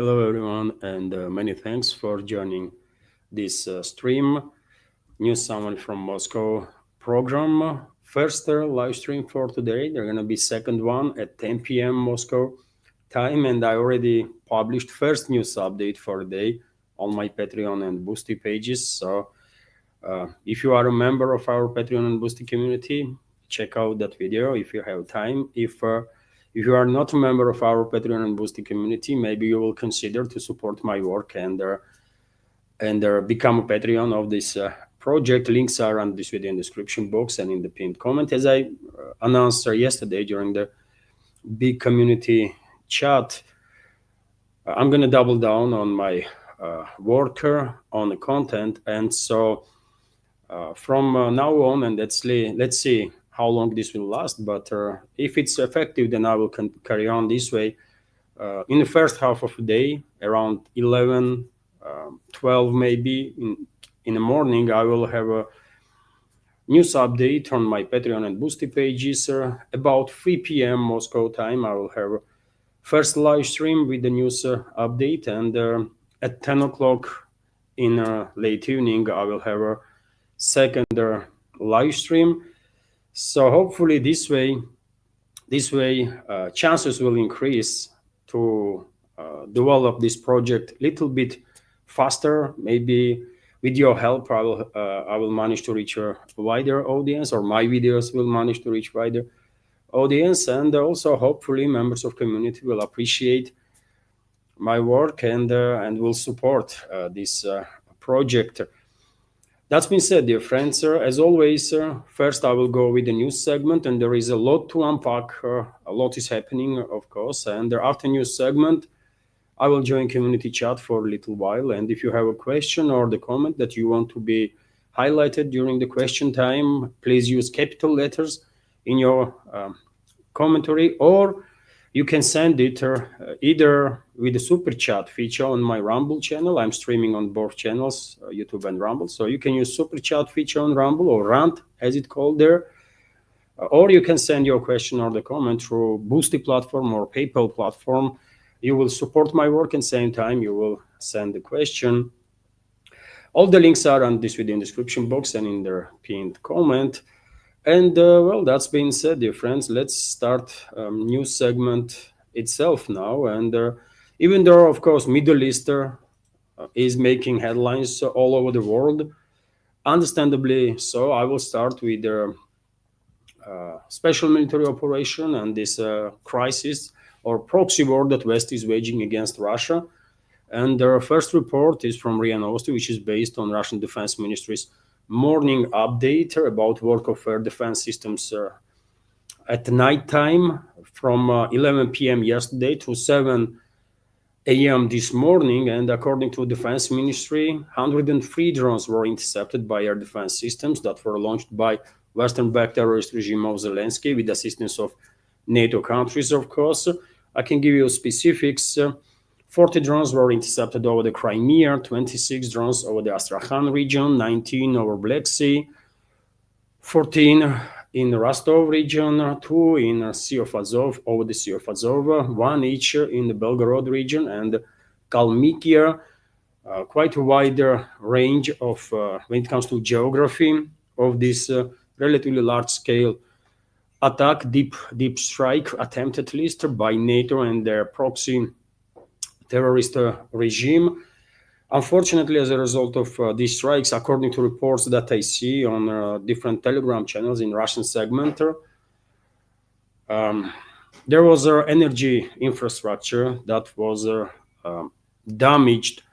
Hello, everyone, and many thanks for joining this stream. News Summon from Moscow program. First live stream for today. There's going to be second one at 10 p.m. Moscow time, and I already published first news update for the day on my Patreon and Boosty pages. So if you are a member of our Patreon and Boosty community, check out that video if you have time. If you are not a member of our Patreon and Boosty community, maybe you will consider to support my work and become a Patreon of this project. Links are on this video in the description box and in the pinned comment. As I announced yesterday during the big community chat, I'm going to double down on my work on the content. And so from now on, and let's see how long this will last. But if it's effective, then I will carry on this way. In the first half of the day, around 11, 12 maybe in the morning, I will have a news update on my Patreon and Boosty pages. About 3 p.m. Moscow time, I will have a first live stream with the news update. And at 10 o'clock in late evening, I will have a second live stream. So hopefully this way chances will increase to develop this project a little bit faster. Maybe with your help, I will manage to reach a wider audience, or my videos will manage to reach wider audience, and also hopefully members of community will appreciate my work and will support this project. That's been said, dear friends. As always, first I will go with the news segment, and there is a lot to unpack. A lot is happening, of course. And after news segment, I will join community chat for a little while. And if you have a question or the comment that you want to be highlighted during the question time, please use capital letters in your commentary, or you can send it either with the super chat feature on my Rumble channel. I'm streaming on both channels, YouTube and Rumble. So you can use super chat feature on Rumble, or rant as it's called there. Or you can send your question or the comment through Boosty platform or PayPal platform. You will support my work, and same time you will send the question. All the links are on this video in the description box and in the pinned comment. And well, that's been said, dear friends, let's start news segment itself now. And even though, of course, Middle East is making headlines all over the world, understandably so, I will start with the special military operation and this crisis or proxy war that West is waging against Russia. And the first report is from RIA Novosti, which is based on Russian Defense Ministry's morning update about work of air defense systems at night time from 11 p.m. yesterday to 7 a.m. this morning. And according to Defense Ministry, 103 drones were intercepted by air defense systems that were launched by Western-backed terrorist regime of Zelensky with assistance of NATO countries, of course. I can give you specifics. 40 drones were intercepted over the Crimea, 26 drones over the Astrakhan region, 19 over Black Sea, 14 in the Rostov region, 2 in Sea of Azov, over the Sea of Azov, 1 each in the Belgorod region and Kalmykia. Quite a wider range of when it comes to geography of this relatively large-scale attack, deep strike attempt at least by NATO and their proxy terrorist regime. Unfortunately, as a result of these strikes, according to reports that I see on different Telegram channels in Russian segment, there was energy infrastructure that was damaged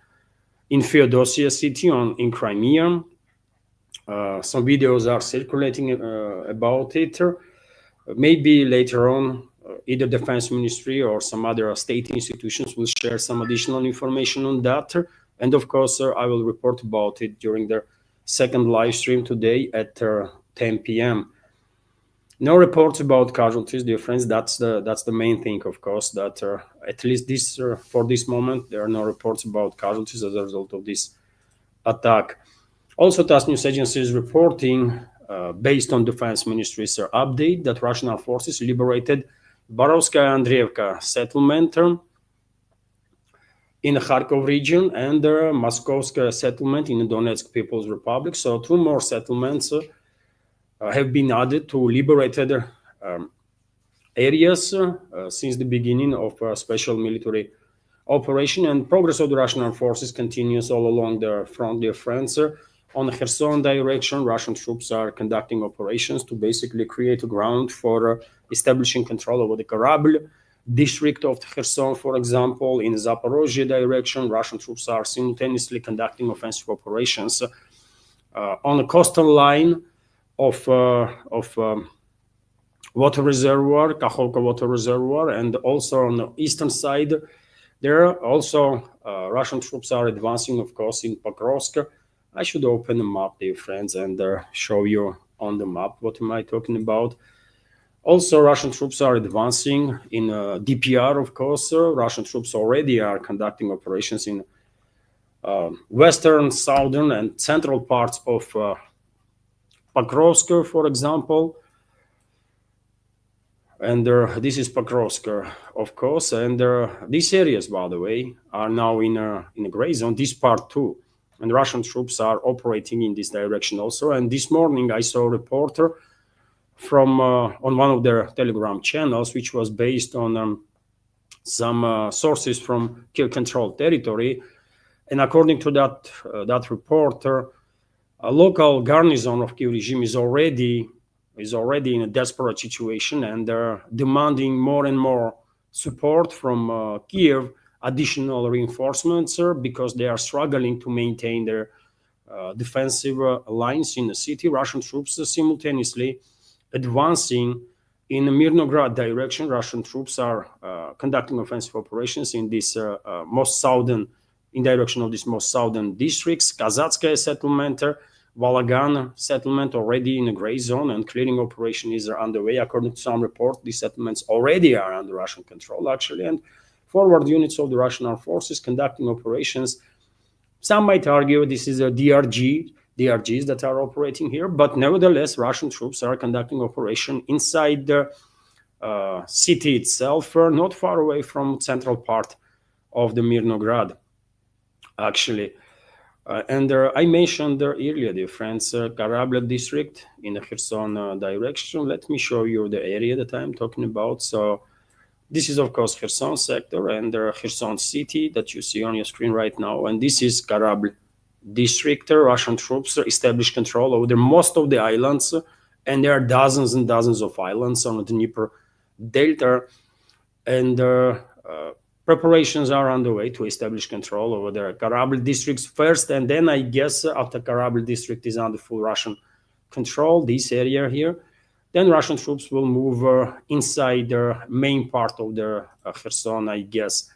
in Feodosia city in Crimea. Some videos are circulating about it. Maybe later on, either Defense Ministry or some other state institutions will share some additional information on that. And of course, I will report about it during the second live stream today at 10 p.m. No reports about casualties, dear friends. That's the main thing, of course, that at least for this moment, there are no reports about casualties as a result of this attack. Also, TASS News Agency is reporting, based on Defense Ministry's update, that Russian armed forces liberated Borovskaya Andreevka settlement in the Kharkov region, and the Moskovsk settlement in the Donetsk People's Republic. So two more settlements have been added to liberated areas since the beginning of a special military operation, and progress of the Russian armed forces continues all along the front, dear friends. On the Kherson direction, Russian troops are conducting operations to basically create a ground for establishing control over the Karabil district of Kherson, for example. In the Zaporozhye direction, Russian troops are simultaneously conducting offensive operations on the coastal line of water reservoir, Kakhovka water reservoir, and also on the eastern side. There also Russian troops are advancing, of course, in Pokrovsk. I should open the map, dear friends, and show you on the map what am I talking about. Also, Russian troops are advancing in DPR, of course. Russian troops already are conducting operations in western, southern, and central parts of Pokrovsk, for example. And this is Pokrovsk, of course. And these areas, by the way, are now in a gray zone, this part too. And Russian troops are operating in this direction also. And this morning I saw a reporter from on one of their Telegram channels, which was based on some sources from Kiev-controlled territory. And according to that reporter, a local garrison of Kiev regime is already in a desperate situation, and they're demanding more and more support from Kiev, additional reinforcements, because they are struggling to maintain their defensive lines in the city. Russian troops simultaneously advancing in the Mirnograd direction. Russian troops are conducting offensive operations in this in direction of this most southern districts. Kazatskaya settlement, Valagan settlement already in a gray zone, and clearing operation is underway. According to some reports, these settlements already are under Russian control, actually, and forward units of the Russian armed forces conducting operations. Some might argue this is a DRGs that are operating here, but nevertheless, Russian troops are conducting operation inside the city itself, not far away from central part of the Mirnograd, actually. And I mentioned earlier, dear friends, Karabil district in the Kherson direction. Let me show you the area that I'm talking about. So this is, of course, Kherson sector and Kherson city that you see on your screen right now. And this is Karabil district. Russian troops established control over most of the islands, and there are dozens and dozens of islands on the Dnieper Delta. And preparations are underway to establish control over the Karabil districts first, and then I guess after Karabil district is under full Russian control, this area here, then Russian troops will move inside the main part of the Kherson, I guess.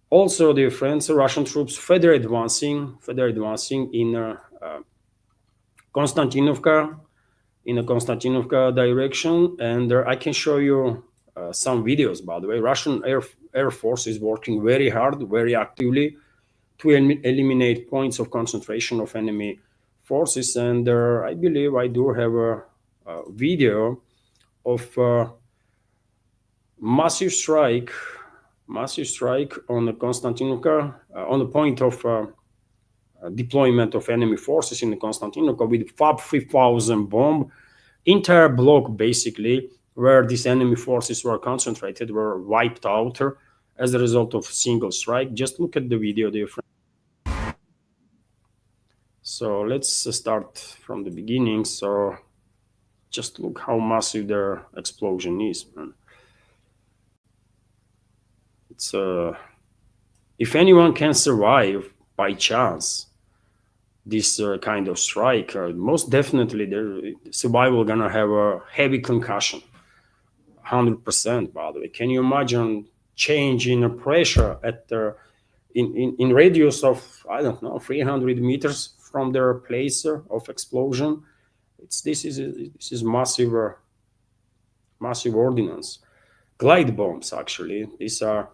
Also, dear friends, Russian troops further advancing in Konstantinovka, in the Konstantinovka direction, and I can show you some videos, by the way. Russian Air Force is working very hard, very actively to eliminate points of concentration of enemy forces. And I believe I do have a video of massive strike on the Konstantinovka, on the point of deployment of enemy forces in the Konstantinovka with FAB 3000 bomb. Entire block, basically, where these enemy forces were concentrated, were wiped out as a result of single strike. Just look at the video, dear friend. So let's start from the beginning. So just look how massive their explosion is, man. It's if anyone can survive by chance this kind of strike, most definitely their survival gonna have a heavy concussion. 100%, by the way. Can you imagine change in pressure at in radius of, I don't know, 300 meters from their place of explosion? This is massive ordnance. Glide bombs, actually. These are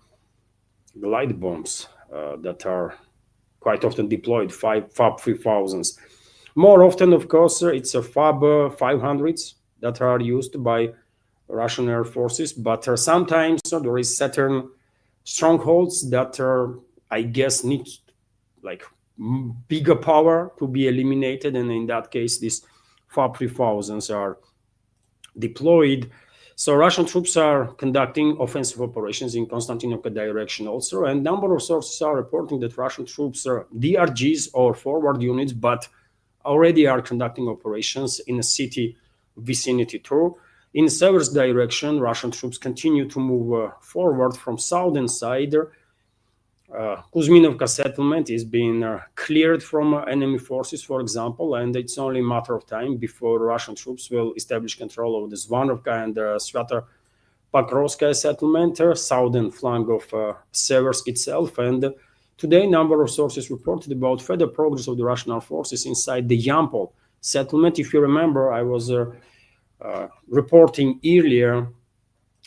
glide bombs that are quite often deployed, FAB 3000s. More often, of course, it's a FAB 500s that are used by Russian Air Forces, but sometimes there is strongholds that are, I guess, need like bigger power to be eliminated, and in that case, these FAB 3000s are deployed. So Russian troops are conducting offensive operations in Constantinople direction also, and number of sources are reporting that Russian troops are DRGs or forward units, but already are conducting operations in a city vicinity too. In Seversk direction, Russian troops continue to move forward from southern side. Kuzminovka settlement is being cleared from enemy forces, for example, and it's only a matter of time before Russian troops will establish control over the Zvanovka and Svato-Pokrovskaya settlement, southern flank of Seversk itself. And today, a number of sources reported about further progress of the Russian armed forces inside the Yampol settlement. If you remember, I was reporting earlier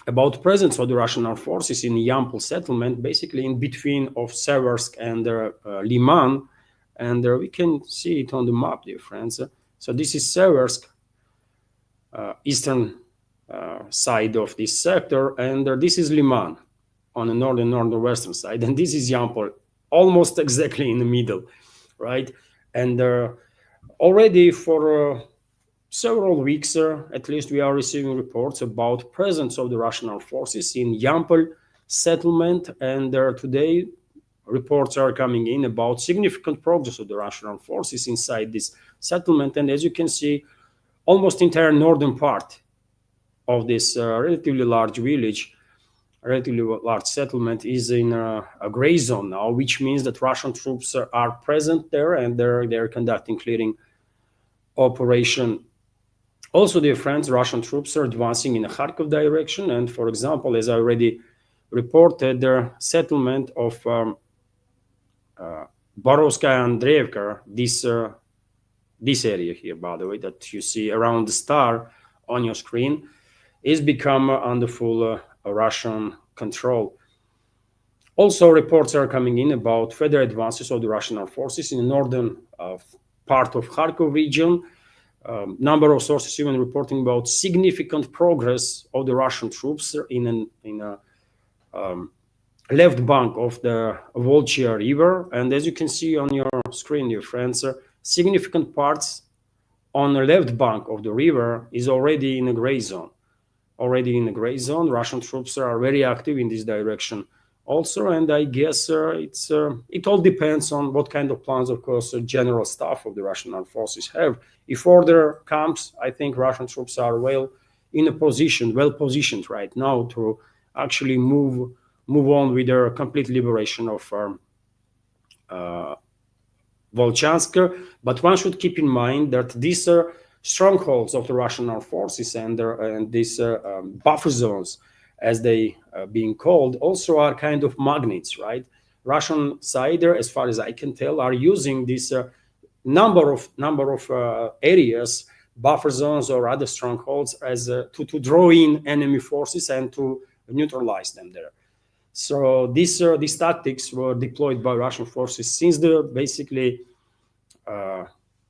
about the presence of the Russian armed forces in Yampol settlement, basically in between of Seversk and Liman, and we can see it on the map, dear friends. So this is Seversk, eastern side of this sector, and this is Liman on the northern-western side, and this is Yampol, almost exactly in the middle, right? And already for several weeks, at least, we are receiving reports about presence of the Russian armed forces in Yampol settlement, and today reports are coming in about significant progress of the Russian armed forces inside this settlement. And as you can see, almost entire northern part of this relatively large village, relatively large settlement, is in a gray zone now, which means that Russian troops are present there, and they're conducting clearing operation. Also, dear friends, Russian troops are advancing in the Kharkov direction, and for example, as I already reported, the settlement of Borovskaya and Andreevka, this area here, by the way, that you see around the star on your screen, is become under full Russian control. Also, reports are coming in about further advances of the Russian armed forces in the northern part of Kharkov region. Number of sources even reporting about significant progress of the Russian troops in a left bank of the Volchya River. And as you can see on your screen, dear friends, significant parts on the left bank of the river is already in a gray zone. Already in the gray zone, Russian troops are very active in this direction also, and I guess it all depends on what kind of plans, of course, the general staff of the Russian armed forces have. If order comes, I think Russian troops are well positioned right now to actually move on with their complete liberation of Volchansk. But one should keep in mind that these strongholds of the Russian armed forces and these buffer zones, as they being called, also are kind of magnets, right? Russian side, as far as I can tell, are using this number of areas, buffer zones or other strongholds, as to draw in enemy forces and to neutralize them there. So these tactics were deployed by Russian forces since the basically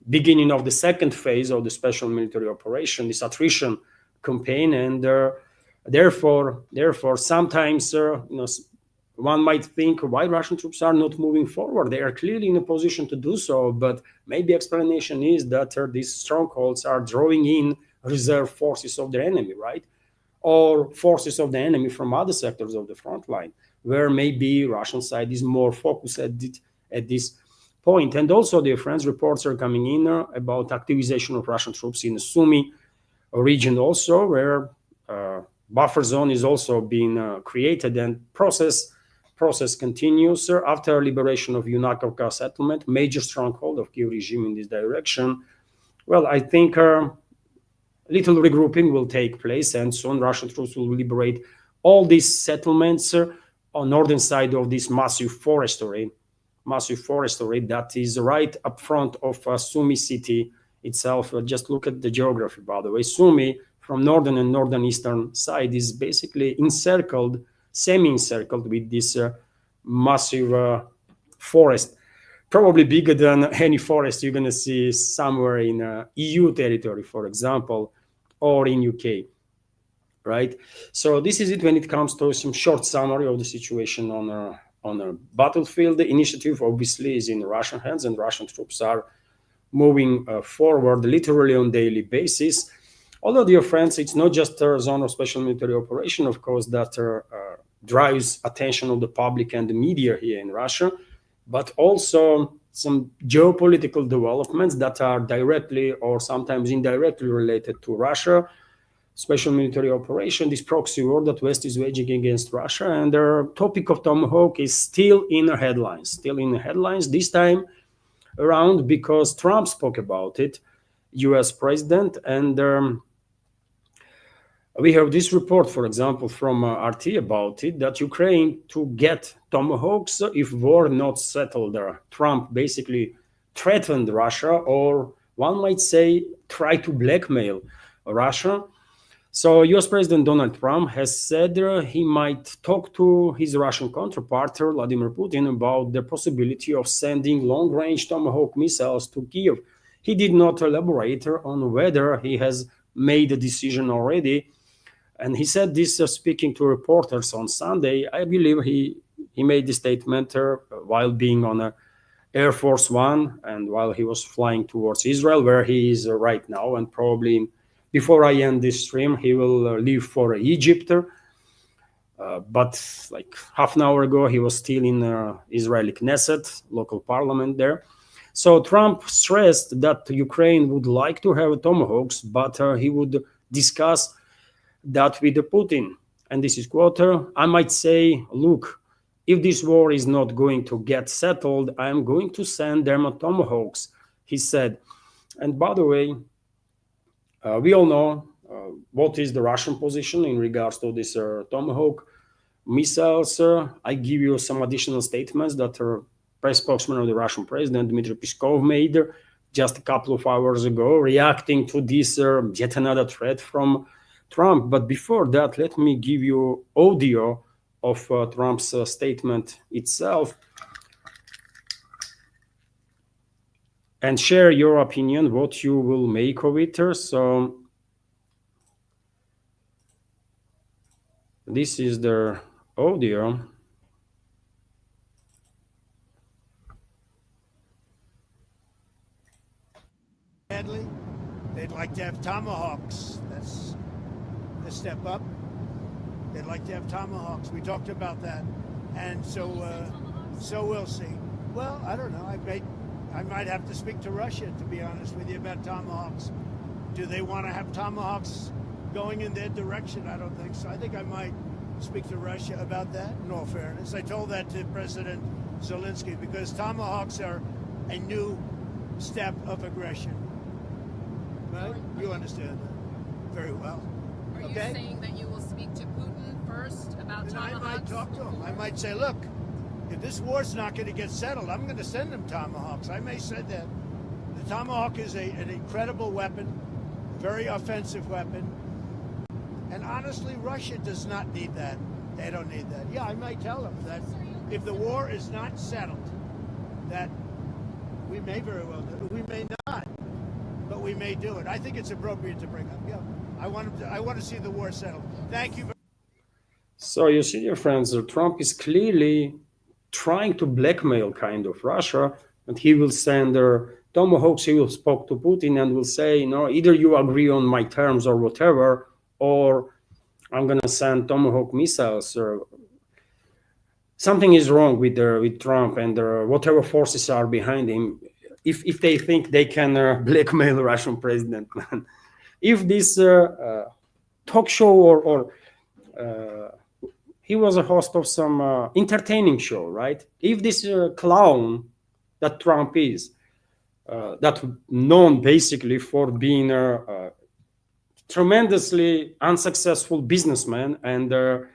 beginning of the second phase of the special military operation, this attrition campaign, and therefore sometimes one might think why Russian troops are not moving forward. They are clearly in a position to do so, but maybe explanation is that these strongholds are drawing in reserve forces of the enemy, right? Or forces of the enemy from other sectors of the front line, where maybe Russian side is more focused at this point. And also, dear friends, reports are coming in about activization of Russian troops in the Sumy region also, where buffer zone is also being created, and process continues after liberation of Yunakovka settlement, major stronghold of Kiev regime in this direction. Well, I think little regrouping will take place, and soon Russian troops will liberate all these settlements on northern side of this massive forest array that is right up front of Sumy city itself. Just look at the geography, by the way. Sumy from northern and northern-eastern side is basically semi-encircled with this massive forest, probably bigger than any forest you're going to see somewhere in EU territory, for example, or in UK. right? So this is it when it comes to some short summary of the situation on a battlefield. The initiative obviously is in Russian hands, and Russian troops are moving forward literally on daily basis. Although, dear friends, it's not just a zone of special military operation, of course, that drives attention of the public and the media here in Russia, but also some geopolitical developments that are directly or sometimes indirectly related to Russia. Special military operation, this proxy war that West is waging against Russia, and the topic of Tomahawk is still in the headlines, this time around because Trump spoke about it, US president, and we have this report, for example, from RT about it, that Ukraine to get Tomahawks if war not settled there. Trump basically threatened Russia, or one might say try to blackmail Russia. So US President Donald Trump has said he might talk to his Russian counterpart, Vladimir Putin, about the possibility of sending long-range Tomahawk missiles to Kiev. He did not elaborate on whether he has made a decision already. And he said this speaking to reporters on Sunday. I believe he made the statement while being on a Air Force One and while he was flying towards Israel, where he is right now, and probably before I end this stream, he will leave for Egypt. But like half an hour ago, he was still in Israeli Knesset, local parliament there. So Trump stressed that Ukraine would like to have Tomahawks, but he would discuss that with Putin. And this is quote, I might say, look, if this war is not going to get settled, I'm going to send them Tomahawks, he said. And by the way, we all know what is the Russian position in regards to this Tomahawk missiles. I give you some additional statements that press spokesman of the Russian president, Dmitry Peskov, made just a couple of hours ago, reacting to this yet another threat from Trump. But before that, let me give you audio of Trump's statement itself and share your opinion, what you will make of it. So this is the audio. Badly, they'd like to have Tomahawks. That's the step up. They'd like to have Tomahawks. We talked about that, and so we'll see. Well, I don't know. I might have to speak to Russia, to be honest with you, about Tomahawks. Do they want to have Tomahawks going in their direction? I don't think so. I think I might speak to Russia about that, in all fairness. I told that to President Zelensky, because Tomahawks are a new step of aggression. Right? You understand that very well. Are you saying that you will speak to Putin first about Tomahawks? I might talk to him. I might say, look, if this war's not going to get settled, I'm going to send them Tomahawks. I may say that. The Tomahawk is an incredible weapon, very offensive weapon. And honestly, Russia does not need that. They don't need that. Yeah, I might tell them that if the war is not settled, that we may very well do it. We may not, but we may do it. I think it's appropriate to bring up. Yeah, I want to see the war settled. Thank you. So you see, dear friends, Trump is clearly trying to blackmail kind of Russia, and he will send Tomahawks. He will speak to Putin and will say, either you agree on my terms or whatever, or I'm going to send Tomahawk missiles. Something is wrong with Trump and whatever forces are behind him. If they think they can blackmail the Russian president, if this talk show or he was a host of some entertaining show, right? If this clown that Trump is, that known basically for being a tremendously unsuccessful businessman and a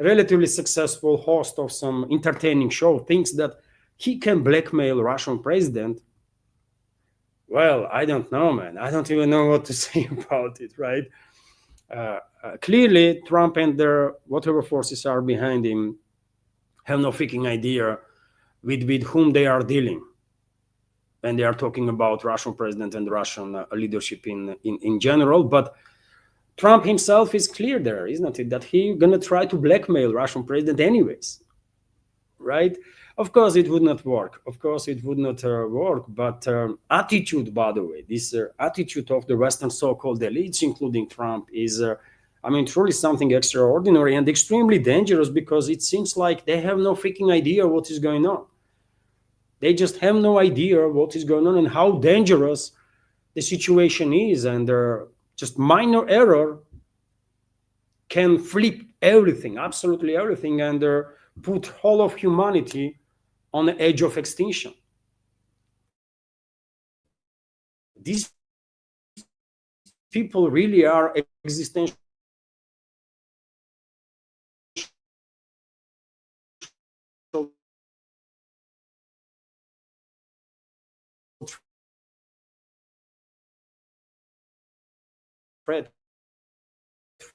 relatively successful host of some entertaining show, thinks that he can blackmail Russian president, well, I don't know, man. I don't even know what to say about it, right? Clearly, Trump and their whatever forces are behind him have no freaking idea with whom they are dealing. And they are talking about Russian president and Russian leadership in general. But Trump himself is clear there, isn't it, that he gonna try to blackmail Russian president anyways, right? Of course, it would not work. Of course, it would not work. But attitude, by the way, this attitude of the Western so-called elites, including Trump, is, I mean, truly something extraordinary and extremely dangerous, because it seems like they have no freaking idea what is going on. They just have no idea what is going on and how dangerous the situation is, and just minor error can flip everything, absolutely everything, and put all of humanity on the edge of extinction. These people really are existential threat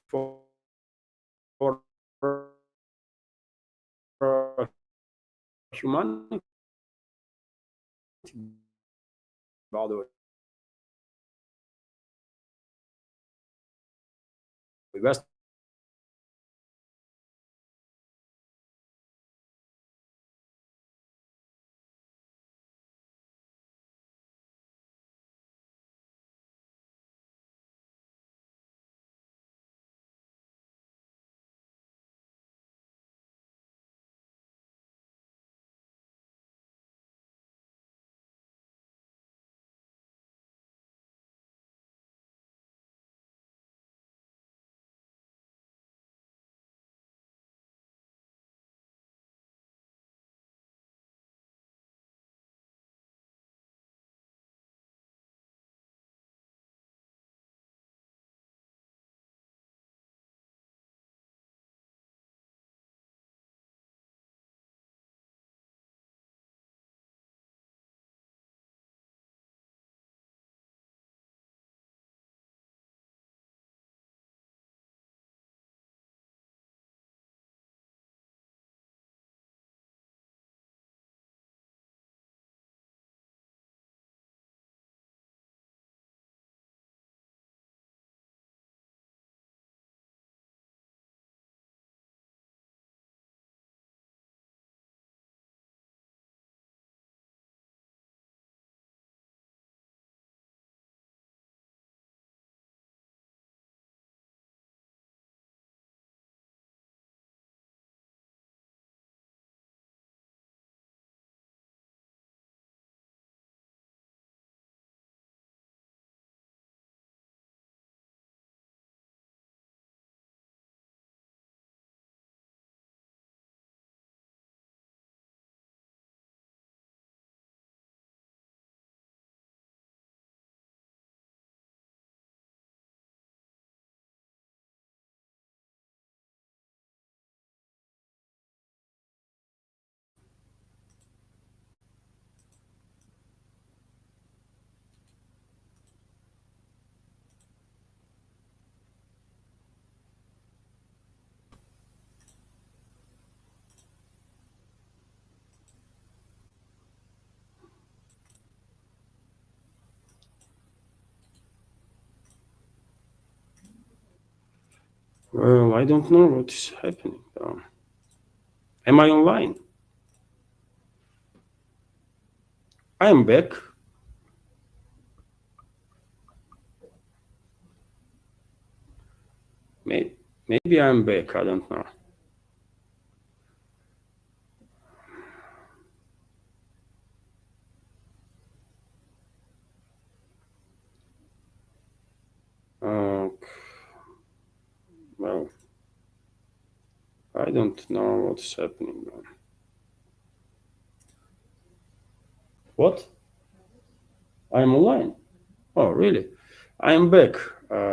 for humanity, by the way. West Well, I don't know what is happening. Am I online? I am back. Maybe I'm back. I don't know. Well, I don't know what's happening. What? I'm online. Oh, really? I am back.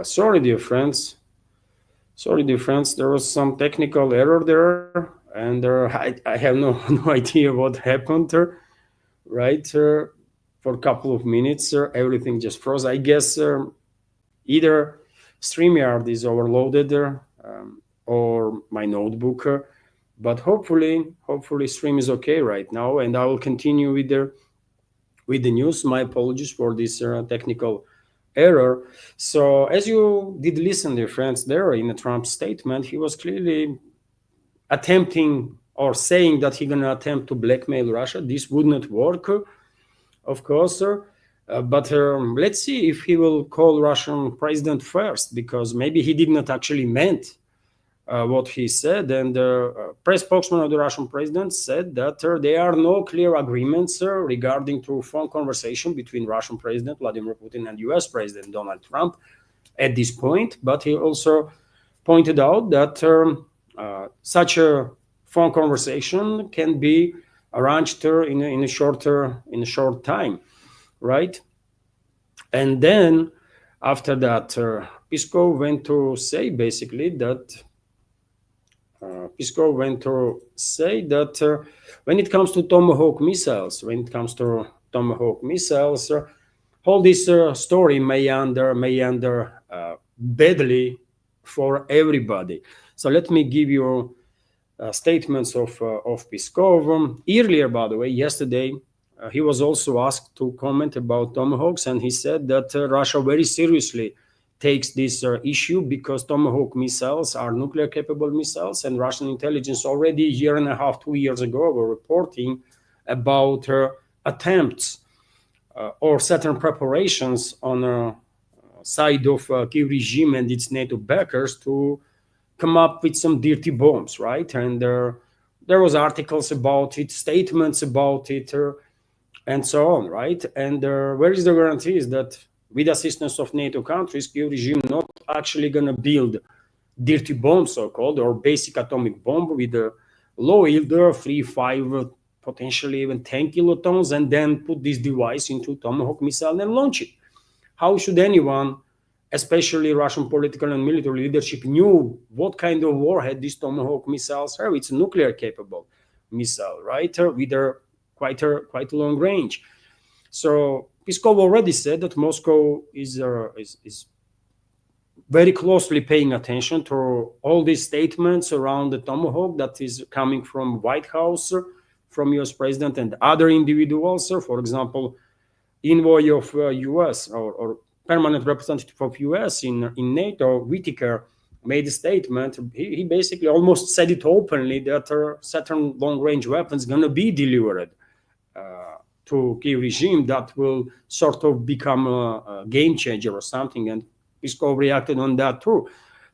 Sorry, dear friends. Sorry, dear friends. There was some technical error there, and I have no, no idea what happened there, right? For a couple of minutes, everything just froze. I guess either StreamYard is overloaded or my notebook. But hopefully Stream is okay right now, and I will continue with the news. My apologies for this technical error. So as you did listen, dear friends, there in a Trump statement, he was clearly attempting or saying that he's going to attempt to blackmail Russia. This would not work, of course, but let's see if he will call Russian president first, because maybe he did not actually meant what he said. And the press spokesman of the Russian president said that there are no clear agreements regarding to phone conversation between Russian President Vladimir Putin and US President Donald Trump at this point. But he also pointed out that such a phone conversation can be arranged in a short time, right? And then after that, Peskov went to say basically that when it comes to Tomahawk missiles, all this story may end badly for everybody. So let me give you statements of Peskov. Earlier, by the way, yesterday, he was also asked to comment about Tomahawks, and he said that Russia very seriously takes this issue because Tomahawk missiles are nuclear-capable missiles, and Russian intelligence already a year and a half, 2 years ago were reporting about attempts or certain preparations on the side of Kiev regime and its NATO backers to come up with some dirty bombs, right? And there was articles about it, statements about it, and so on, right? And where is the guarantees that with assistance of NATO countries, Kiev regime not actually going to build dirty bombs, so-called, or basic atomic bomb with a low yield, 3, 5, potentially even 10 kilotons, and then put this device into Tomahawk missile and launch it? How should anyone, especially Russian political and military leadership, knew what kind of warhead these Tomahawk missiles have? It's a nuclear-capable missile, right? With a quite a long range. So Peskov already said that Moscow is very closely paying attention to all these statements around the Tomahawk that is coming from White House, from US President and other individuals. For example, envoy of US or permanent representative of US in NATO, Whitaker, made a statement. He basically almost said it openly that certain long-range weapons going to be delivered to Kiev regime that will sort of become a game changer or something, and Peskov reacted on that too.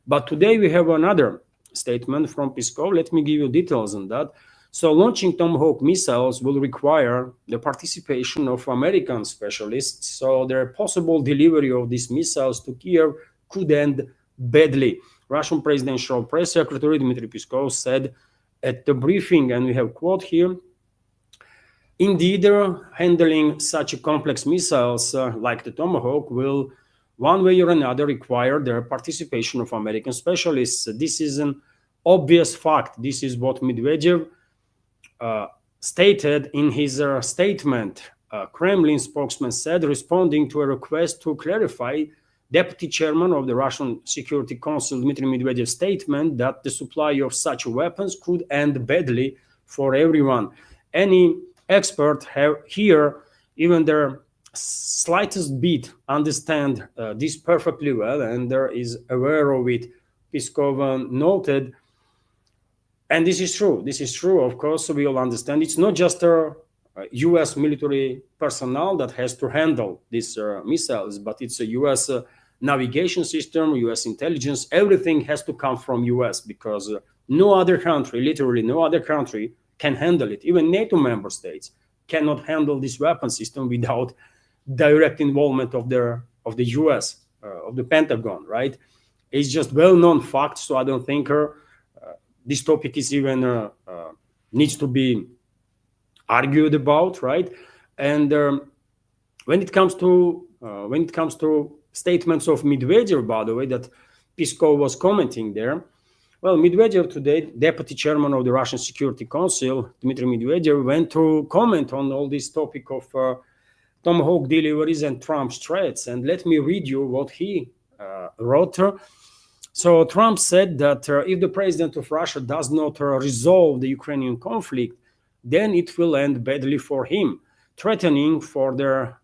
But today we have another statement from Peskov. Let me give you details on that. So launching Tomahawk missiles will require the participation of American specialists, so the possible delivery of these missiles to Kiev could end badly. Russian Presidential Press Secretary Dmitry Peskov said at the briefing, and we have quote here, indeed, handling such complex missiles like the Tomahawk will, one way or another, require the participation of American specialists. This is an obvious fact. This is what Medvedev stated in his statement. Kremlin spokesman said, responding to a request to clarify Deputy Chairman of the Russian Security Council Dmitry Medvedev's statement that the supply of such weapons could end badly for everyone. Any expert here, even their slightest bit, understand this perfectly well, and there is aware of it, Peskov noted. And this is true. This is true, of course, we all understand. It's not just US military personnel that has to handle these missiles, but it's a US navigation system, US intelligence. Everything has to come from US because no other country, literally no other country, can handle it. Even NATO member states cannot handle this weapon system without direct involvement of the US, of the Pentagon, right? It's just well-known fact, so I don't think this topic is even needs to be argued about, right? And when it comes to statements of Medvedev, by the way, that Peskov was commenting there, well, Medvedev today, deputy chairman of the Russian Security Council, Dmitry Medvedev, went to comment on all this topic of Tomahawk deliveries and Trump's threats. And let me read you what he wrote. So Trump said that if the president of Russia does not resolve the Ukrainian conflict, then it will end badly for him, threatening for their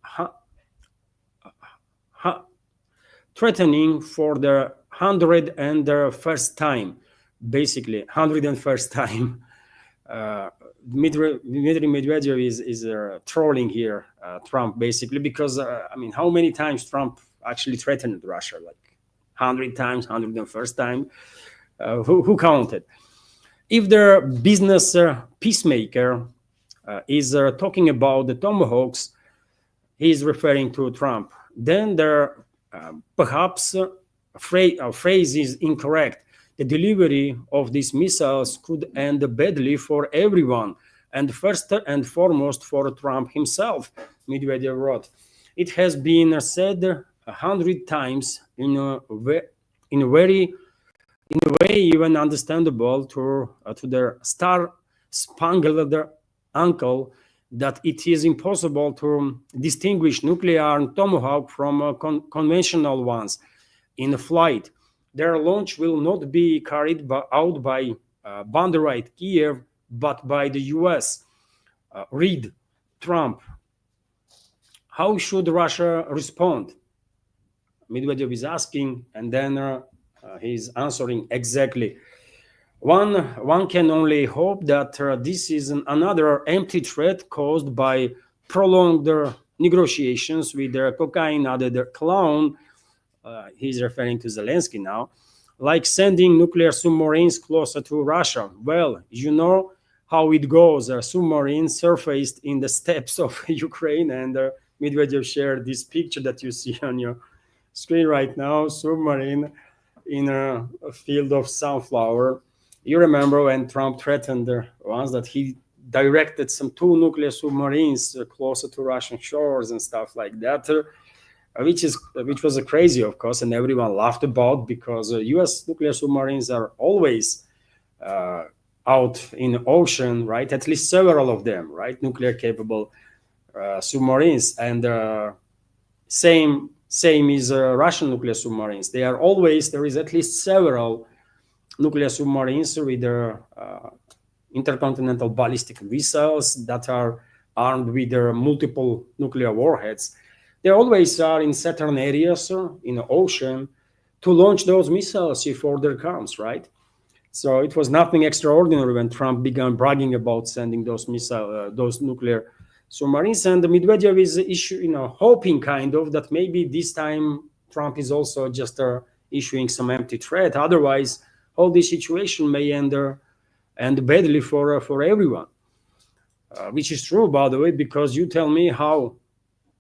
threatening for the 101st time, basically 101st time. Dmitry Medvedev is trolling here Trump, basically, because I mean, how many times Trump actually threatened Russia? Like 100 times, 101st time. Who counted? If the business peacemaker is talking about the tomahawks, he is referring to Trump. Then there perhaps phrase is incorrect. The delivery of these missiles could end badly for everyone, and first and foremost for Trump himself, Medvedev wrote. It has been said 100 times in a way even understandable to their star-spangled uncle that it is impossible to distinguish nuclear tomahawk from conventional ones in flight. Their launch will not be carried out by Banderite Kiev, but by the US. Read Trump. How should Russia respond? Medvedev is asking, and then he's answering exactly. One can only hope that this is another empty threat caused by prolonged negotiations with the cocaine-added clown. He's referring to Zelensky now, like sending nuclear submarines closer to Russia. Well, you know how it goes. A submarine surfaced in the steppes of Ukraine, and Medvedev shared this picture that you see on your screen right now, submarine in a field of sunflower. You remember when Trump threatened once that he directed some 2 nuclear submarines closer to Russian shores and stuff like that, which was crazy, of course, and everyone laughed about, because U.S. nuclear submarines are always out in the ocean, right? At least several of them, right? Nuclear capable submarines, and same is Russian nuclear submarines. There is at least several nuclear submarines with intercontinental ballistic missiles that are armed with multiple nuclear warheads. They always are in certain areas in the ocean to launch those missiles if order comes, right? So it was nothing extraordinary when Trump began bragging about sending those nuclear submarines. And Medvedev is hoping kind of that maybe this time Trump is also just issuing some empty threat. Otherwise, all this situation may end badly for everyone, which is true, by the way, because you tell me how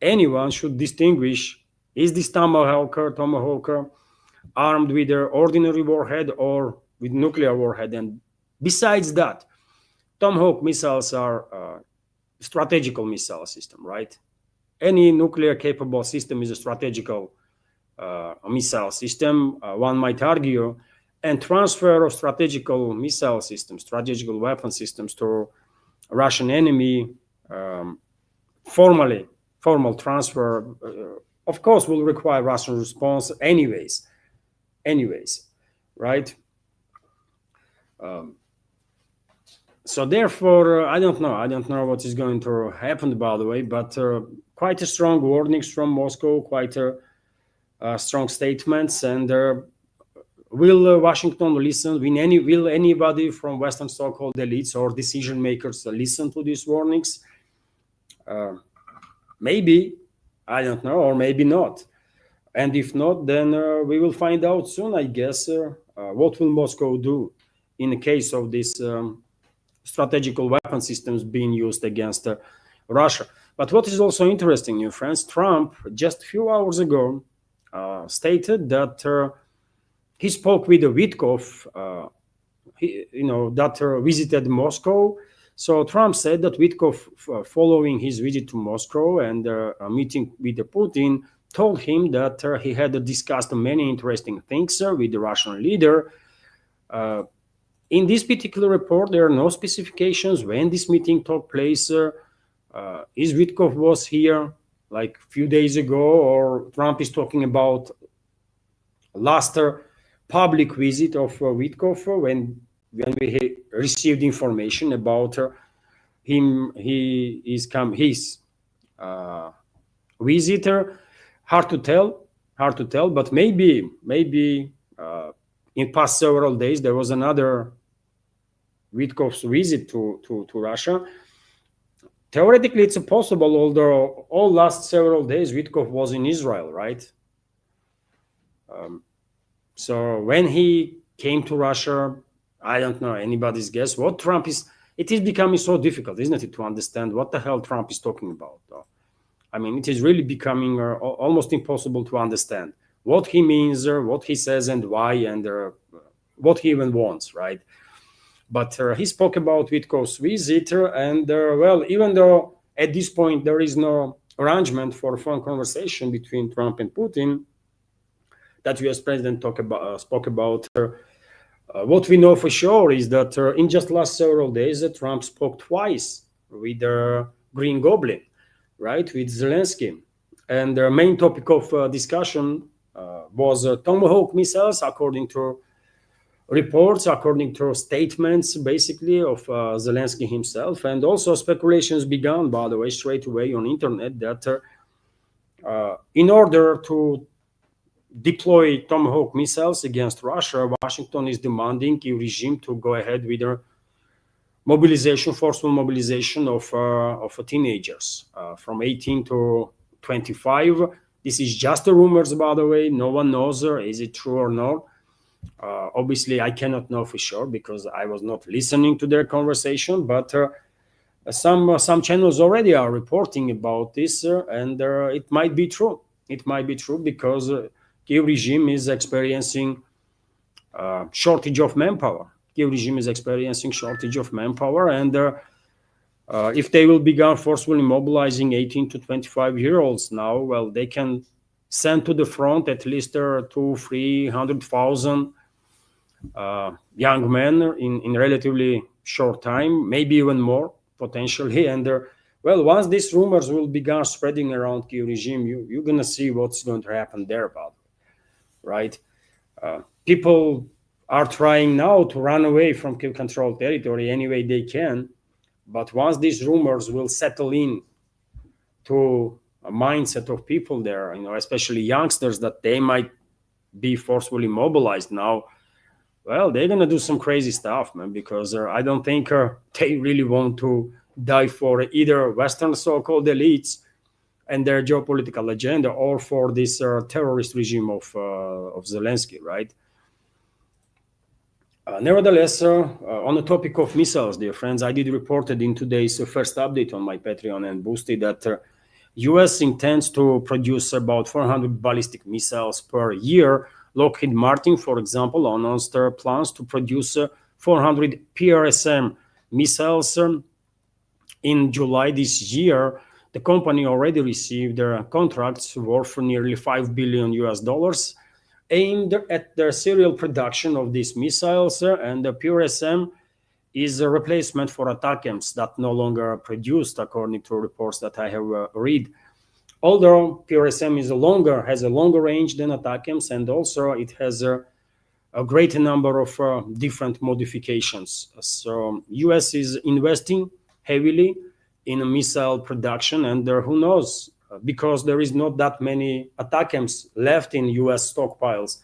anyone should distinguish, is this tomahawk armed with an ordinary warhead or with nuclear warhead? And besides that, Tomahawk missiles are strategical missile system, right? Any nuclear capable system is a strategical missile system, one might argue, and transfer of strategical missile systems, strategical weapon systems to Russian enemy, formal transfer, of course, will require Russian response anyways, right? So therefore, I don't know what is going to happen, by the way, but quite a strong warnings from Moscow, quite strong statements, and will Washington listen? Will anybody from Western so-called elites or decision makers listen to these warnings? Maybe, I don't know, or maybe not. And if not, then we will find out soon, I guess, what will Moscow do in the case of these strategical weapon systems being used against Russia. But what is also interesting, new friends, Trump just a few hours ago stated that he spoke with Witkov, that visited Moscow. So Trump said that Witkov, following his visit to Moscow and a meeting with Putin, told him that he had discussed many interesting things with the Russian leader. In this particular report, there are no specifications when this meeting took place. Is Witkov was here like a few days ago, or Trump is talking about last public visit of Witkov when we received information about him, his visitor. Hard to tell. hard to tell, but maybe in past several days there was another Witkov's visit to Russia. Theoretically, it's possible, although all last several days Witkov was in Israel, right? So when he came to Russia, I don't know, anybody's guess what Trump is. It is becoming so difficult, isn't it, to understand what the hell Trump is talking about. I mean, it is really becoming almost impossible to understand what he means, what he says, and why, and what he even wants, right? But he spoke about Witkov's visit, and well, even though at this point there is no arrangement for a phone conversation between Trump and Putin, that U.S. president spoke about. What we know for sure is that in just last several days, Trump spoke twice with Green Goblin, right, with Zelensky. And the main topic of discussion was Tomahawk missiles, according to reports, according to statements, basically, of Zelensky himself. And also speculations began, by the way, straight away on internet that in order to deploy Tomahawk missiles against Russia, Washington is demanding the regime to go ahead with their forceful mobilization of teenagers from 18 to 25. This is just the rumors, by the way. No one knows is it true or not. Obviously, I cannot know for sure because I was not listening to their conversation, but some channels already are reporting about this, and it might be true. It might be true because Kiev regime is experiencing shortage of manpower. Kiev regime is experiencing shortage of manpower, and if they will begin forcefully mobilizing 18 to 25-year-olds now, well, they can send to the front at least 200,000-300,000 young men in relatively short time, maybe even more potentially. And well, once these rumors will begin spreading around Kiev regime, you're gonna see what's going to happen there about it. Right? People are trying now to run away from Kiev-controlled territory any way they can, but once these rumors will settle in to a mindset of people there, especially youngsters, that they might be forcefully mobilized now, well, they're gonna do some crazy stuff, man, because I don't think they really want to die for either Western so-called elites and their geopolitical agenda, or for this terrorist regime of Zelensky, right? Nevertheless, on the topic of missiles, dear friends, I did reported in today's first update on my Patreon and Boosty that U.S. intends to produce about 400 ballistic missiles per year. Lockheed Martin, for example, announced plans to produce 400 PRSM missiles in July this year. The company already received contracts worth nearly $5 billion aimed at the serial production of these missiles, and the PRSM is a replacement for ATACMS that no longer are produced, according to reports that I have read. Although PRSM has a longer range than ATACMS, and also it has a greater number of different modifications. So US is investing heavily in a missile production, and who knows, because there is not that many ATACMS left in US stockpiles.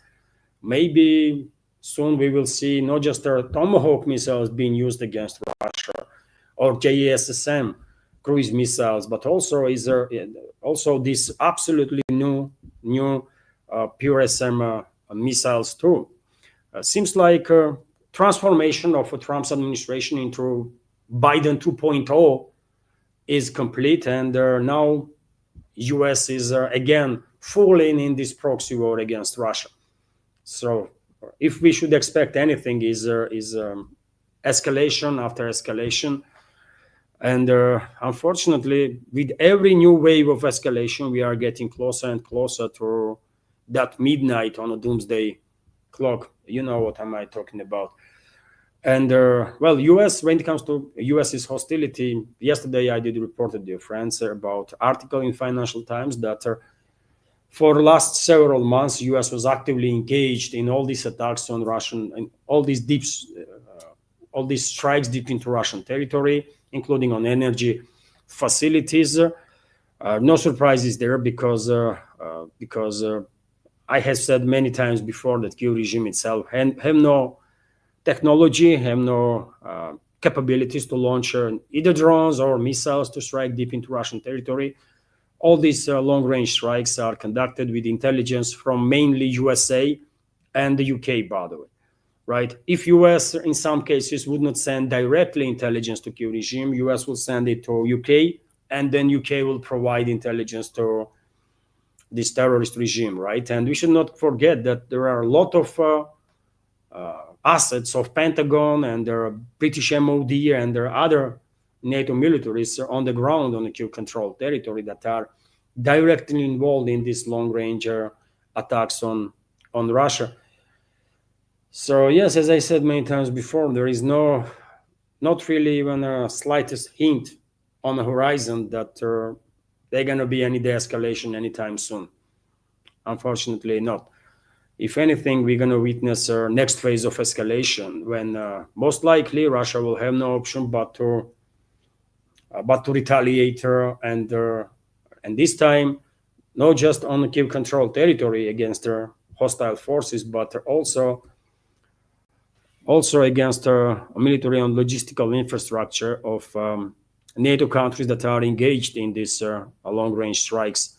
Maybe soon we will see not just Tomahawk missiles being used against Russia or JASSM cruise missiles, but also this absolutely new PRSM missiles too. Seems like transformation of Trump's administration into Biden 2.0 is complete, and now US is again falling in this proxy war against Russia. So if we should expect anything is escalation after escalation. And unfortunately, with every new wave of escalation, we are getting closer and closer to that midnight on a doomsday clock. You know what am I talking about. And well, US, when it comes to US's hostility, yesterday I did report to dear friends about article in Financial Times that for the last several months, US was actively engaged in all these attacks on Russian, and all these strikes deep into Russian territory, including on energy facilities. No surprises there because I have said many times before that Kyiv regime itself have no technology, have no capabilities to launch either drones or missiles to strike deep into Russian territory. All these long-range strikes are conducted with intelligence from mainly USA and the UK, by the way, right? If US, in some cases, would not send directly intelligence to Kyiv regime, US will send it to UK, and then UK will provide intelligence to this terrorist regime, right? And we should not forget that there are a lot of assets of Pentagon and their British MOD and their other NATO militaries on the ground on the Kyiv-controlled territory that are directly involved in these long-range attacks on Russia. So yes, as I said many times before, there is not really even a slightest hint on the horizon that there's going to be any de-escalation anytime soon. Unfortunately, not. If anything, we're going to witness our next phase of escalation when most likely Russia will have no option but to retaliate and this time not just on the Kyiv-controlled territory against their hostile forces, but also against military and logistical infrastructure of NATO countries that are engaged in these long-range strikes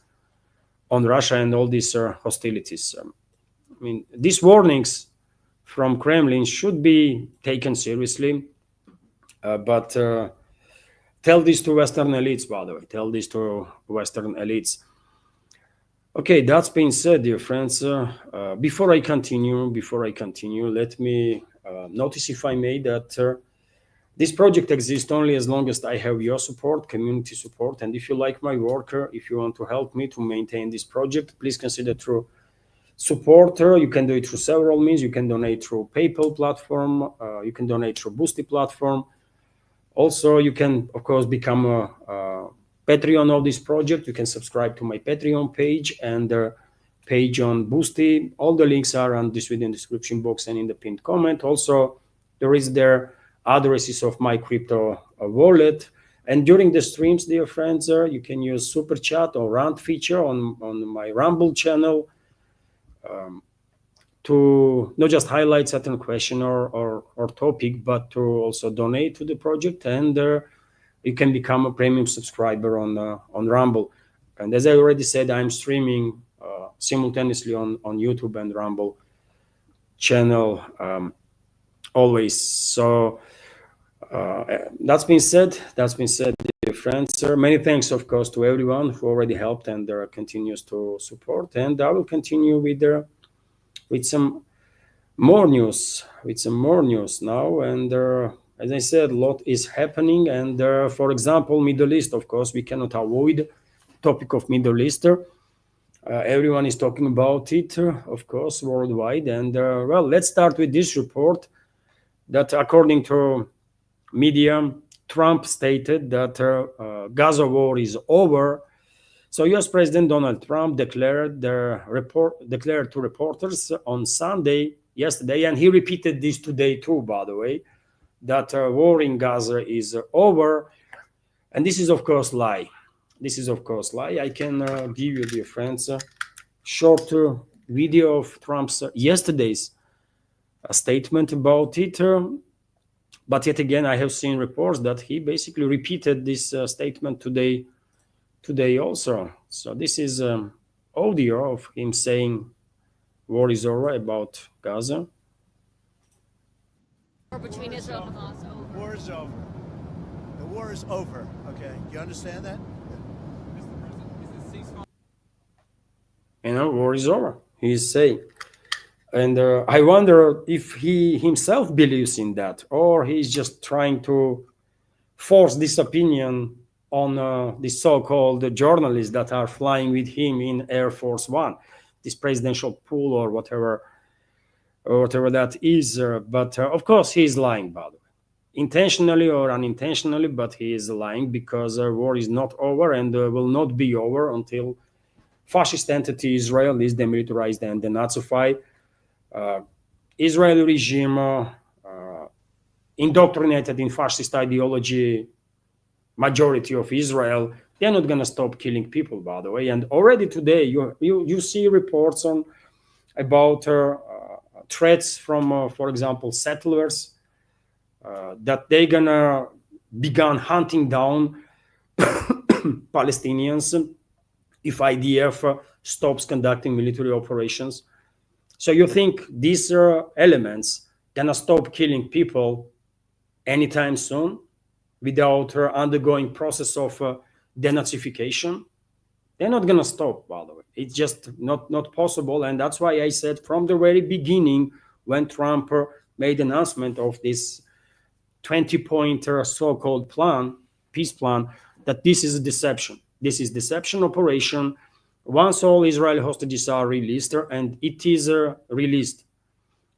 on Russia and all these hostilities. I mean, these warnings from Kremlin should be taken seriously, but tell this to Western elites, by the way. Tell this to Western elites. Okay, that's been said, dear friends. Before I continue, let me notice, if I may, that this project exists only as long as I have your support, community support. And if you like my work, if you want to help me to maintain this project, please consider through support. You can do it through several means. You can donate through PayPal platform. You can donate through Boosty platform. Also, you can, of course, become a Patreon of this project. You can subscribe to my Patreon page and page on Boosty. All the links are on this video description box and in the pinned comment. Also, there is their addresses of my crypto wallet. And during the streams, dear friends, you can use super chat or rant feature on my Rumble channel to not just highlight certain question or topic, but to also donate to the project. And you can become a premium subscriber on Rumble. And as I already said, I'm streaming simultaneously on YouTube and Rumble channel always. So that's been said, dear friends. Many thanks, of course, to everyone who already helped and continues to support. And I will continue with some more news now. And as I said, a lot is happening. And for example, Middle East, of course, we cannot avoid topic of Middle East. Everyone is talking about it, of course, worldwide. And well, let's start with this report that, according to media, Trump stated that Gaza war is over. So U.S. President Donald Trump declared to reporters on yesterday, and he repeated this today too, by the way, that war in Gaza is over. And this is, of course, lie. I can give you, dear friends, a short video of Trump's yesterday's statement about it. But yet again, I have seen reports that he basically repeated this statement today also. So this is audio of him saying war is over about Gaza. Between Israel and Hamas. The war is over. The war is over. Okay, do you understand that? War is over, he is saying. And I wonder if he himself believes in that, or he's just trying to force this opinion on the so-called journalists that are flying with him in Air Force One, this presidential pool or whatever that is. But of course, he's lying, by the way, intentionally or unintentionally, but he is lying, because war is not over and will not be over until fascist entity Israel is demilitarized and denazified. Israeli regime indoctrinated in fascist ideology, majority of Israel, they're not going to stop killing people, by the way. And already today, you see reports on about threats from, for example, settlers, that they're gonna begin hunting down Palestinians if IDF stops conducting military operations. So you think these elements gonna stop killing people anytime soon without undergoing process of denazification? They're not gonna stop, by the way. It's just not possible, and that's why I said from the very beginning, when Trump made announcement of this 20-point so-called plan, peace plan, that this is a deception. This is deception operation. Once all Israeli hostages are released, and it is released,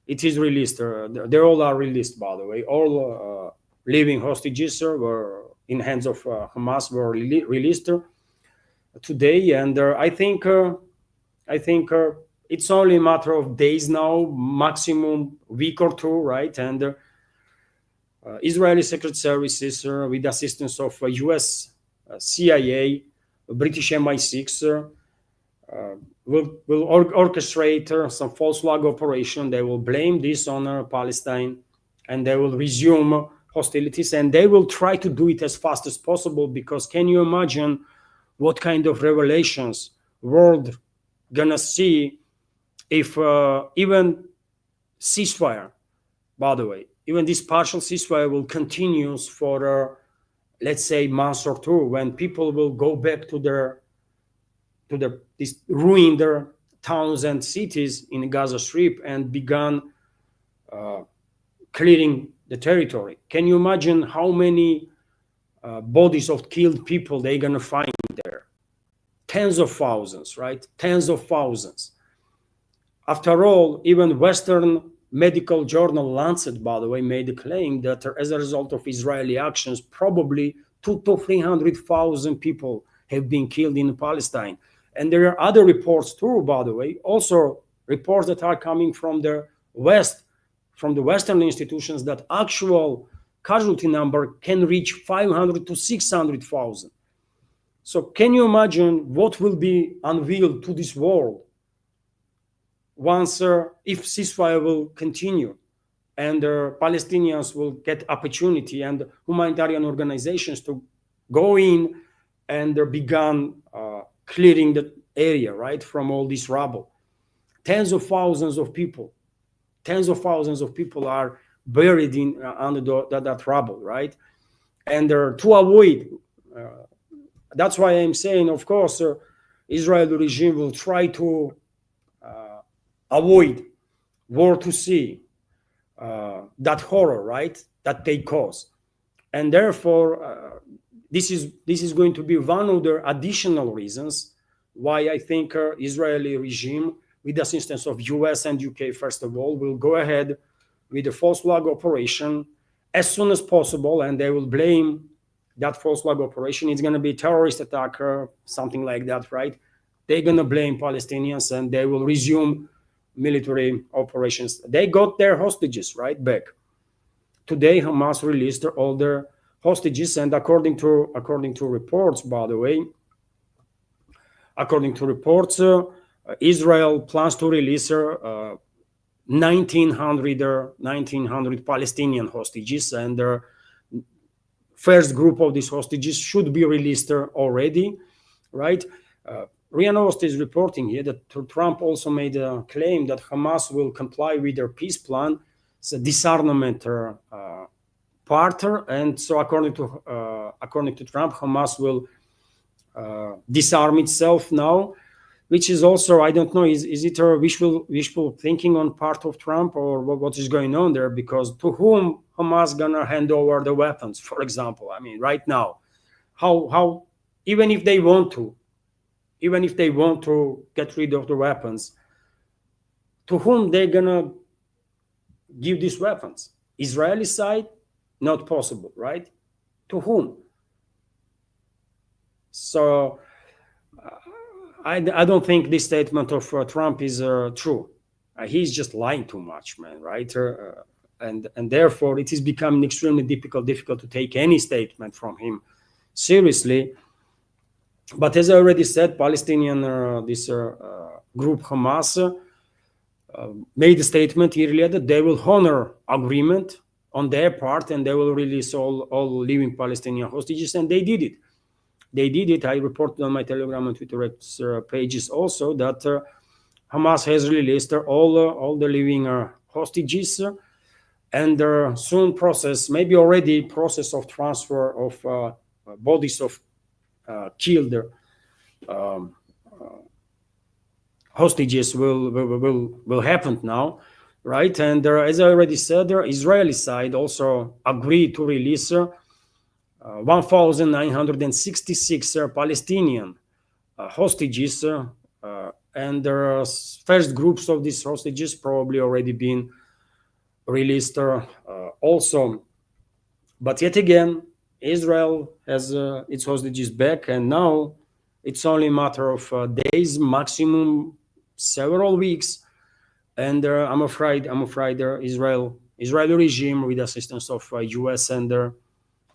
they all are released, by the way. All living hostages were in hands of Hamas were released today, and I think it's only a matter of days now, maximum week or two, right? And Israeli secret services, with the assistance of U.S. CIA, British MI6, will orchestrate some false flag operation. They will blame this on Palestine, and they will resume hostilities, and they will try to do it as fast as possible, because can you imagine what kind of revelations world gonna see if even ceasefire, by the way, even this partial ceasefire will continue for let's say months or two, when people will go back to these ruined towns and cities in Gaza Strip and began clearing the territory. Can you imagine how many bodies of killed people they're gonna find there? Tens of thousands, right? Tens of thousands. After all, even Western medical journal Lancet, by the way, made a claim that as a result of Israeli actions, probably 200,000 to 300,000 people have been killed in Palestine. And there are other reports too, by the way, also reports that are coming from the West, from the Western institutions, that actual casualty number can reach 500 to 600,000. So can you imagine what will be unveiled to this world once, if ceasefire will continue, and Palestinians will get opportunity, and humanitarian organizations to go in and begin clearing the area, right, from all this rubble. Tens of thousands of people are buried in under that rubble, right? And to avoid, that's why I'm saying, of course, Israeli regime will try to avoid war to see that horror, right, that they cause. And therefore, this is going to be one of the additional reasons why I think Israeli regime, with the assistance of US and UK, first of all, will go ahead with the false flag operation as soon as possible, and they will blame that false flag operation. It's going to be a terrorist attack or something like that, right? They're going to blame Palestinians, and they will resume military operations. They got their hostages right back. Today, Hamas released all their hostages, and according to reports, by the way, Israel plans to release 1,900 Palestinian hostages, and the first group of these hostages should be released already, right? RIA Novosti is reporting here that Trump also made a claim that Hamas will comply with their peace plan. It's a disarmament part, and so according to Trump, Hamas will disarm itself now, which is also, I don't know, is it a wishful thinking on part of Trump, or what is going on there? Because to whom Hamas gonna hand over the weapons, for example? I mean, right now, how even if they want to get rid of the weapons, to whom they're gonna give these weapons? Israeli side, not possible, right? To whom? So I don't think this statement of Trump is true. He's just lying too much, man, right? And therefore it is becoming extremely difficult to take any statement from him seriously. But as I already said, Palestinian this group Hamas made a statement earlier that they will honor agreement on their part and they will release all living Palestinian hostages, and they did it. They did it. I reported on my Telegram and Twitter pages also that Hamas has released all the living hostages, and soon process, maybe already process of transfer of bodies of killed hostages will happen now, right? And as I already said, the Israeli side also agreed to release 1,966 Palestinian hostages, and the first groups of these hostages probably already been released also. But yet again, Israel has its hostages back, and now it's only a matter of days, maximum several weeks, and I'm afraid Israeli regime, with assistance of US and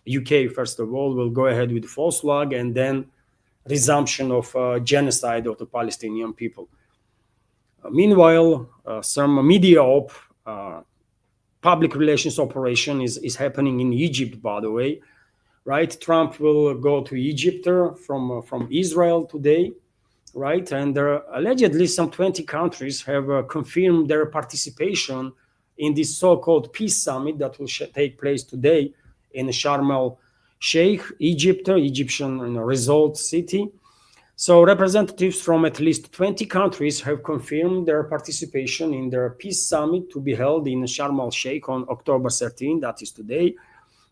UK, first of all, will go ahead with false flag and then resumption of genocide of the Palestinian people. Meanwhile, some media public relations operation is happening in Egypt, by the way, right? Trump will go to Egypt from Israel today, right? And allegedly some 20 countries have confirmed their participation in this so-called peace summit that will take place today in Sharm el-Sheikh, Egyptian resort city. So representatives from at least 20 countries have confirmed their participation in their peace summit to be held in Sharm el-Sheikh on October 13, that is today.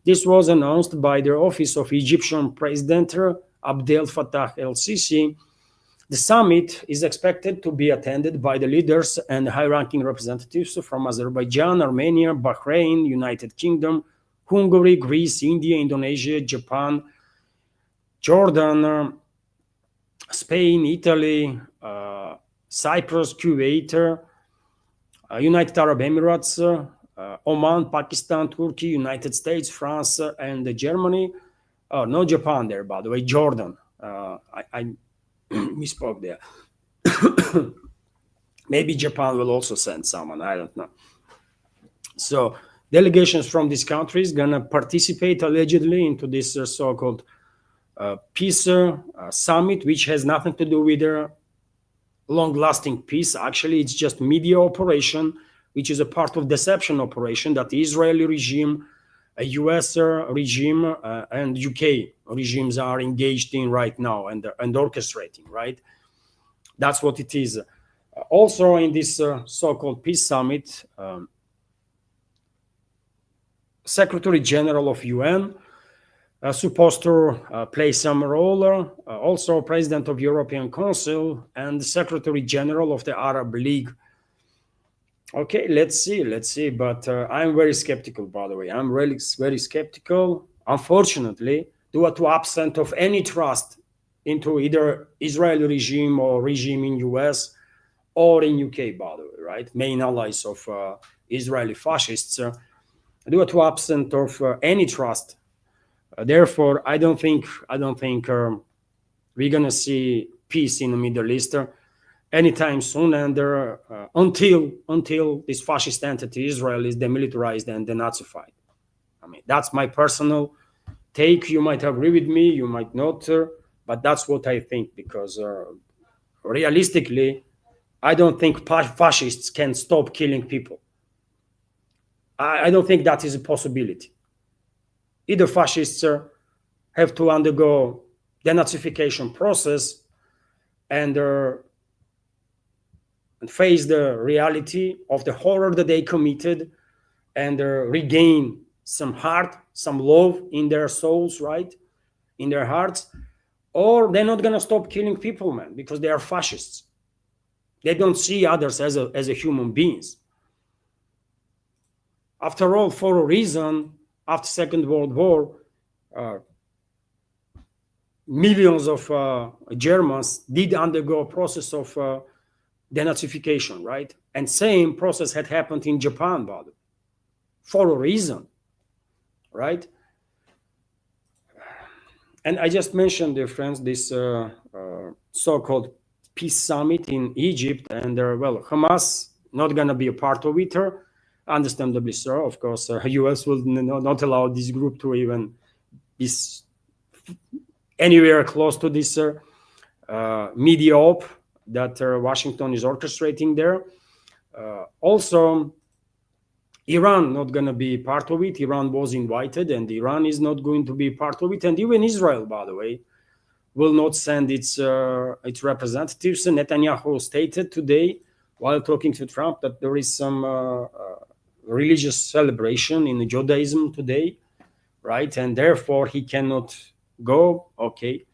This was announced by the office of Egyptian President Abdel Fattah el-Sisi. The summit is expected to be attended by the leaders and high-ranking representatives from Azerbaijan, Armenia, Bahrain, United Kingdom, Hungary, Greece, India, Indonesia, Japan, Jordan, Spain, Italy, Cyprus, Kuwait, United Arab Emirates, Oman, Pakistan, Turkey, United States, France, and Germany. Oh, no Japan there, by the way, Jordan. I misspoke there. Maybe Japan will also send someone, I don't know. So delegations from these countries gonna participate allegedly into this so-called peace summit, which has nothing to do with a long-lasting peace. Actually, it's just media operation, which is a part of deception operation that the Israeli regime, a US regime, and UK regimes are engaged in right now and orchestrating, right? That's what it is. Also in this so-called peace summit, Secretary General of UN supposed to play some role, also President of European Council and Secretary General of the Arab League. Okay, let's see. But I'm very skeptical, by the way. I'm really very skeptical, unfortunately, due to absence of any trust into either Israeli regime or regime in US or in UK, by the way, right? Main allies of Israeli fascists, due to absence of any trust. Therefore, I don't think we're gonna see peace in the Middle East anytime soon, and until this fascist entity Israel is demilitarized and denazified. I mean, that's my personal take. You might agree with me, you might not, but that's what I think, because realistically, I don't think fascists can stop killing people. I don't think that is a possibility. Either fascists have to undergo denazification process and face the reality of the horror that they committed and regain some heart, some love in their souls, right? In their hearts. Or they're not going to stop killing people, man, because they are fascists. They don't see others as a human beings. After all, for a reason, after Second World War, millions of Germans did undergo a process of denazification, right? And same process had happened in Japan, by the way, for a reason, right? And I just mentioned, dear friends, this so-called peace summit in Egypt, and well, Hamas not going to be a part of it. Understandably so. Of course, US will not allow this group to even be anywhere close to this media op that Washington is orchestrating there. Also, Iran not going to be part of it. Iran was invited, and Iran is not going to be part of it. And even Israel, by the way, will not send its representatives. Netanyahu stated today, while talking to Trump, that there is some religious celebration in Judaism today, right? And therefore he cannot go. Okay.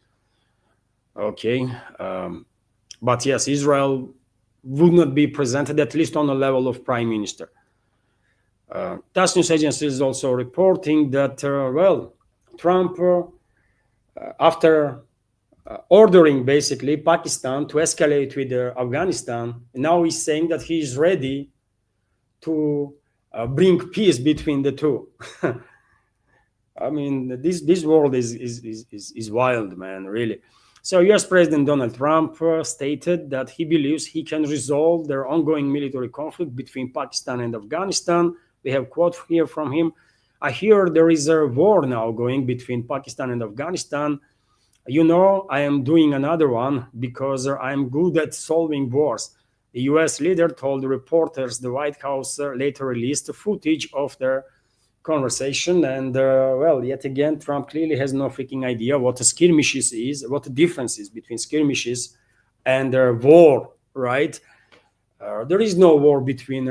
But yes, Israel would not be presented, at least on the level of prime minister. TASS news agency is also reporting that, Trump, after ordering basically Pakistan to escalate with Afghanistan, now he's saying that he is ready to bring peace between the two. I mean, this world is wild, man, really. So US President Donald Trump stated that he believes he can resolve their ongoing military conflict between Pakistan and Afghanistan. We have a quote here from him. I hear there is a war now going between Pakistan and Afghanistan. You know, I am doing another one because I'm good at solving wars. The US leader told reporters the White House later released footage of their conversation. And, yet again, Trump clearly has no freaking idea what a skirmishes is, what the difference is between skirmishes and war, right? There is no war between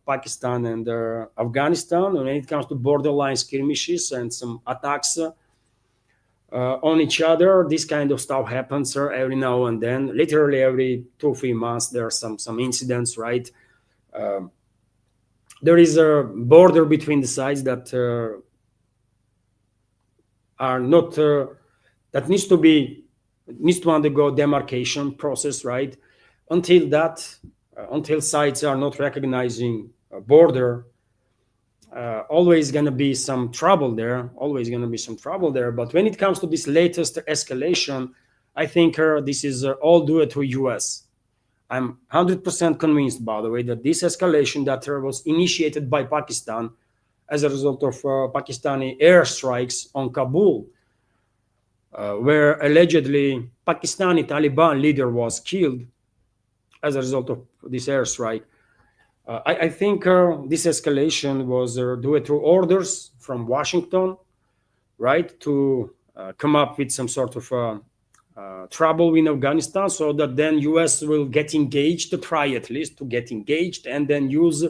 Pakistan and Afghanistan. When it comes to borderline skirmishes and some attacks on each other, this kind of stuff happens every now and then. Literally every 2-3 months there are some incidents, right? There is a border between the sides that are not that needs to undergo demarcation process, right? Until sides are not recognizing a border, always going to be some trouble there. But when it comes to this latest escalation, I think this is all due to US. I'm 100% convinced, by the way, that this escalation that was initiated by Pakistan as a result of Pakistani airstrikes on Kabul, where allegedly Pakistani Taliban leader was killed as a result of this airstrike. I think this escalation was due to orders from Washington, right, to come up with some sort of trouble in Afghanistan, so that then US will get engaged, to try at least to get engaged, and then use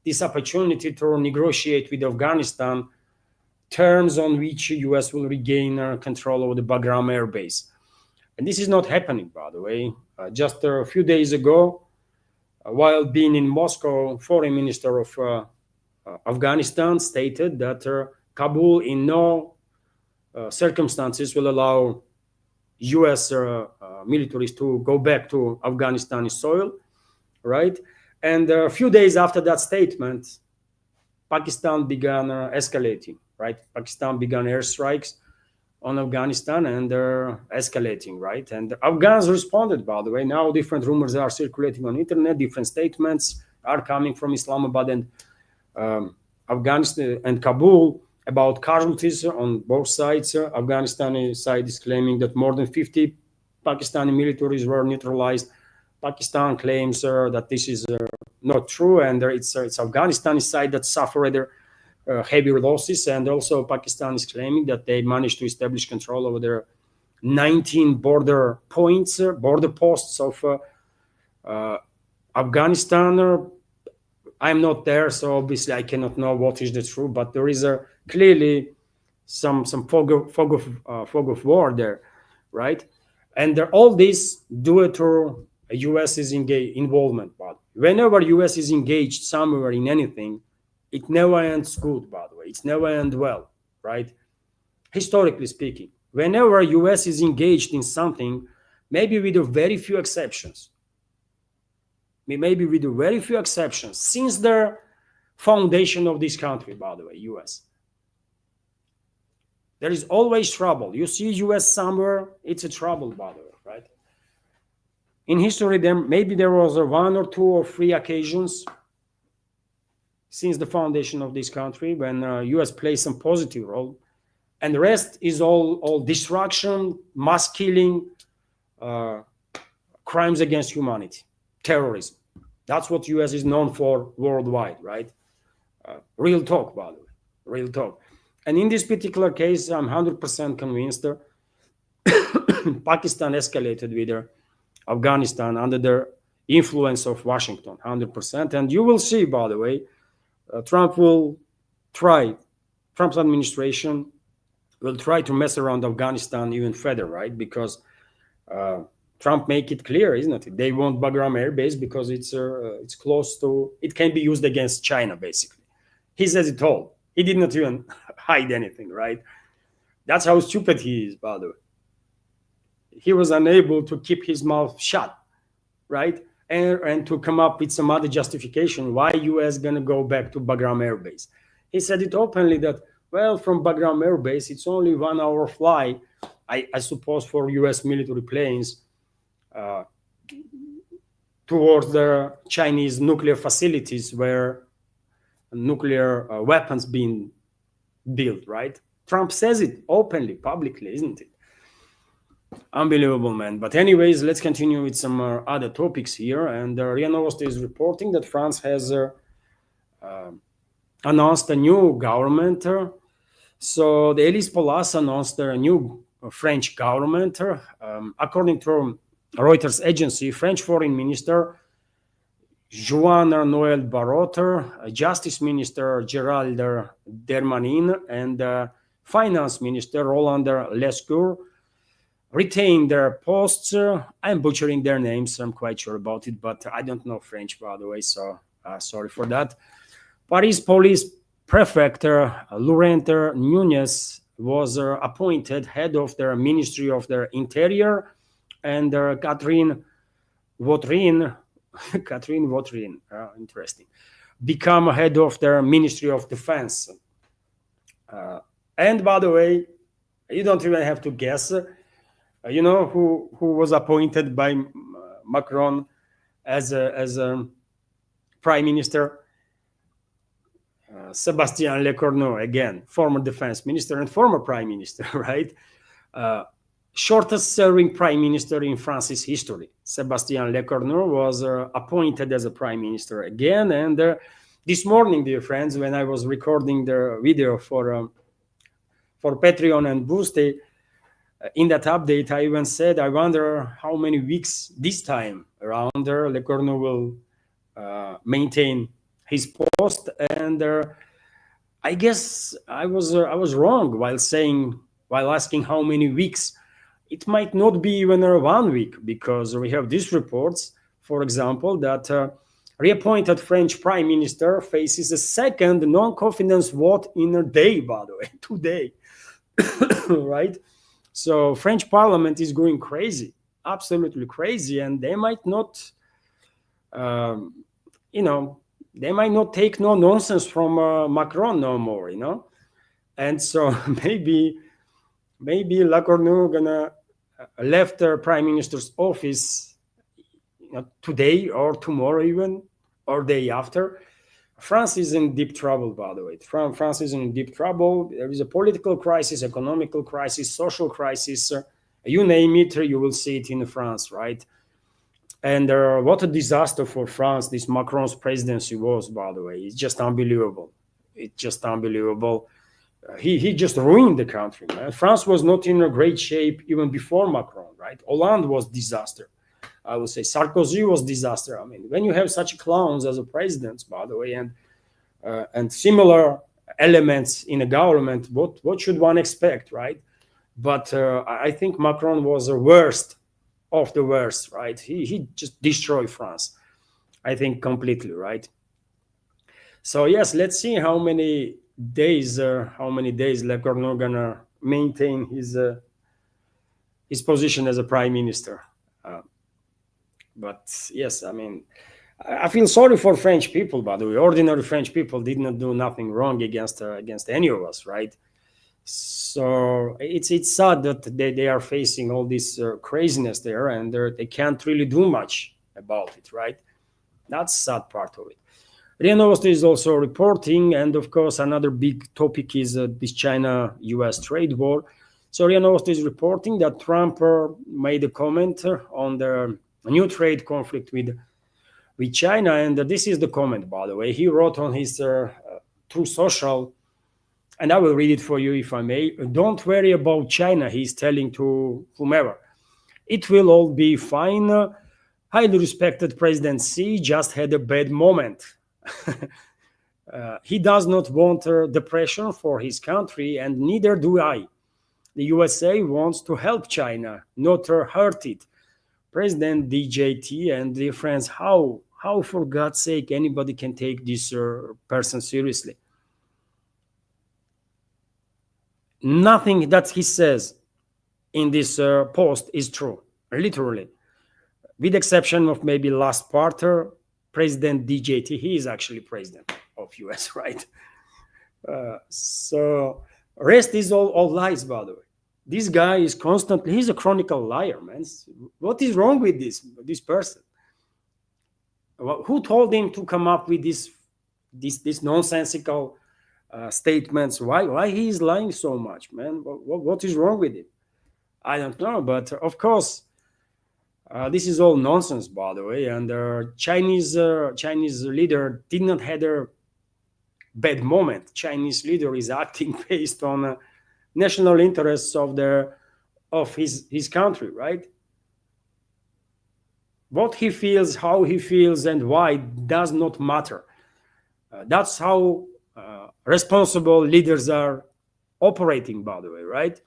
this opportunity to negotiate with Afghanistan terms on which US will regain control over the Bagram air base. And this is not happening, by the way. Just a few days ago, while being in Moscow, Foreign Minister of Afghanistan stated that Kabul in no circumstances will allow US militaries to go back to Afghanistani soil, right? And a few days after that statement, Pakistan began escalating, right? Pakistan began airstrikes on Afghanistan, and they're escalating, right? And the Afghans responded, by the way. Now different rumors are circulating on internet, different statements are coming from Islamabad and Afghanistan and Kabul about casualties on both sides. Afghanistani side is claiming that more than 50 Pakistani militaries were neutralized. Pakistan claims that this is not true, and it's Afghanistani side that suffered heavy losses. And also Pakistan is claiming that they managed to establish control over their 19 border posts of Afghanistan. I'm not there, so obviously I cannot know what is the truth, but there is clearly some fog of war there, right? And all this due to US's involvement. But whenever US is engaged somewhere in anything, it never ends good, by the way. It's never ends well, right? Historically speaking, whenever US is engaged in something, maybe with a very few exceptions, since the foundation of this country, by the way, US, there is always trouble. You see US somewhere, it's a trouble, by the way, right? in history, maybe there was one or two or three occasions since the foundation of this country when U.S. plays some positive role, and the rest is all destruction, mass killing, crimes against humanity, terrorism. That's what U.S. is known for worldwide, right? Real talk, by the way, real talk. And in this particular case, I'm 100% convinced Pakistan escalated with Afghanistan under the influence of Washington, 100%. And you will see, by the way, Trump's administration will try to mess around Afghanistan even further, right? Because Trump make it clear, isn't it? They want Bagram Air Base because it's close to, it can be used against China, basically. He says it all. He did not even hide anything, right? That's how stupid he is, by the way. He was unable to keep his mouth shut, right? And to come up with some other justification why U.S. gonna go back to Bagram Air Base. He said it openly that, well, from Bagram Air Base, it's only 1 hour fly, I suppose, for U.S. military planes towards the Chinese nuclear facilities where nuclear weapons being built, right? Trump says it openly, publicly, isn't it? Unbelievable, man. But anyways, let's continue with some other topics here. And RIA Novosti is reporting that France has announced a new government. So the Elise Palas announced a new French government. According to Reuters agency, French Foreign Minister Joan-Noël Barrot, Justice Minister Gérald Darmanin, and Finance Minister Roland Lescure retain their posts. I'm butchering their names, I'm quite sure about it, but I don't know French, by the way, so sorry for that. Paris Police Prefect Laurent Nunez was appointed head of the Ministry of the Interior, and Catherine Vautrin, interesting, become head of the Ministry of Defense. And by the way, you don't even have to guess. You know who was appointed by Macron as a prime minister? Sébastien Lecornu, again, former defense minister and former prime minister, right? Shortest serving prime minister in France's history. Sébastien Lecornu was appointed as a prime minister again. And this morning, dear friends, when I was recording the video for Patreon and Boosty, in that update, I even said, I wonder how many weeks this time around Lecornu will maintain his post. And I guess I was wrong while asking how many weeks. It might not be even 1 week, because we have these reports, for example, that reappointed French prime minister faces a second non-confidence vote in a day, by the way, today, right? So French parliament is going crazy, absolutely crazy, and they might not, they might not take no nonsense from Macron no more, and so maybe Lecornu gonna left the prime minister's office today or tomorrow even, or day after. France is in deep trouble, by the way. France is in deep trouble. There is a political crisis, economical crisis, social crisis. You name it, you will see it in France, right? And what a disaster for France this Macron's presidency was, by the way. It's just unbelievable. It's just unbelievable. He just ruined the country, man. France was not in a great shape even before Macron, right? Hollande was disaster. I would say Sarkozy was disaster. I mean, when you have such clowns as a president, by the way, and similar elements in a government, what should one expect, right? But I think Macron was the worst of the worst, right? He just destroyed France, I think, completely, right? So yes, let's see how many days Lecornu gonna maintain his position as a prime minister. But yes, I mean, I feel sorry for French people, by the way. Ordinary French people did not do nothing wrong against any of us, right? So it's sad that they are facing all this craziness there, and they can't really do much about it, right? That's sad part of it. RIA Novosti is also reporting, and of course, another big topic is this China-US trade war. So RIA Novosti is reporting that Trump made a comment on the new trade conflict with China, and this is the comment, by the way. He wrote on his True Social, and I will read it for you if I may. Don't worry about China, he's telling to whomever. It will all be fine. Highly respected President Xi just had a bad moment. He does not want the pressure for his country, and neither do I. The USA wants to help China, not hurt it. President DJT and dear friends, how for God's sake anybody can take this person seriously? Nothing that he says in this post is true, literally, with exception of maybe last part. President DJT, he is actually president of US, right? So rest is all lies, by the way. This guy is constantly, he's a chronicle liar, man. What is wrong with this person? Who told him to come up with this nonsensical statements? Why he is lying so much, man? What is wrong with it? I don't know, but of course, this is all nonsense, by the way. And Chinese leader did not have a bad moment. Chinese leader is acting based on national interests of his country, right? What he feels, how he feels, and why does not matter. That's how responsible leaders are operating, by the way, right?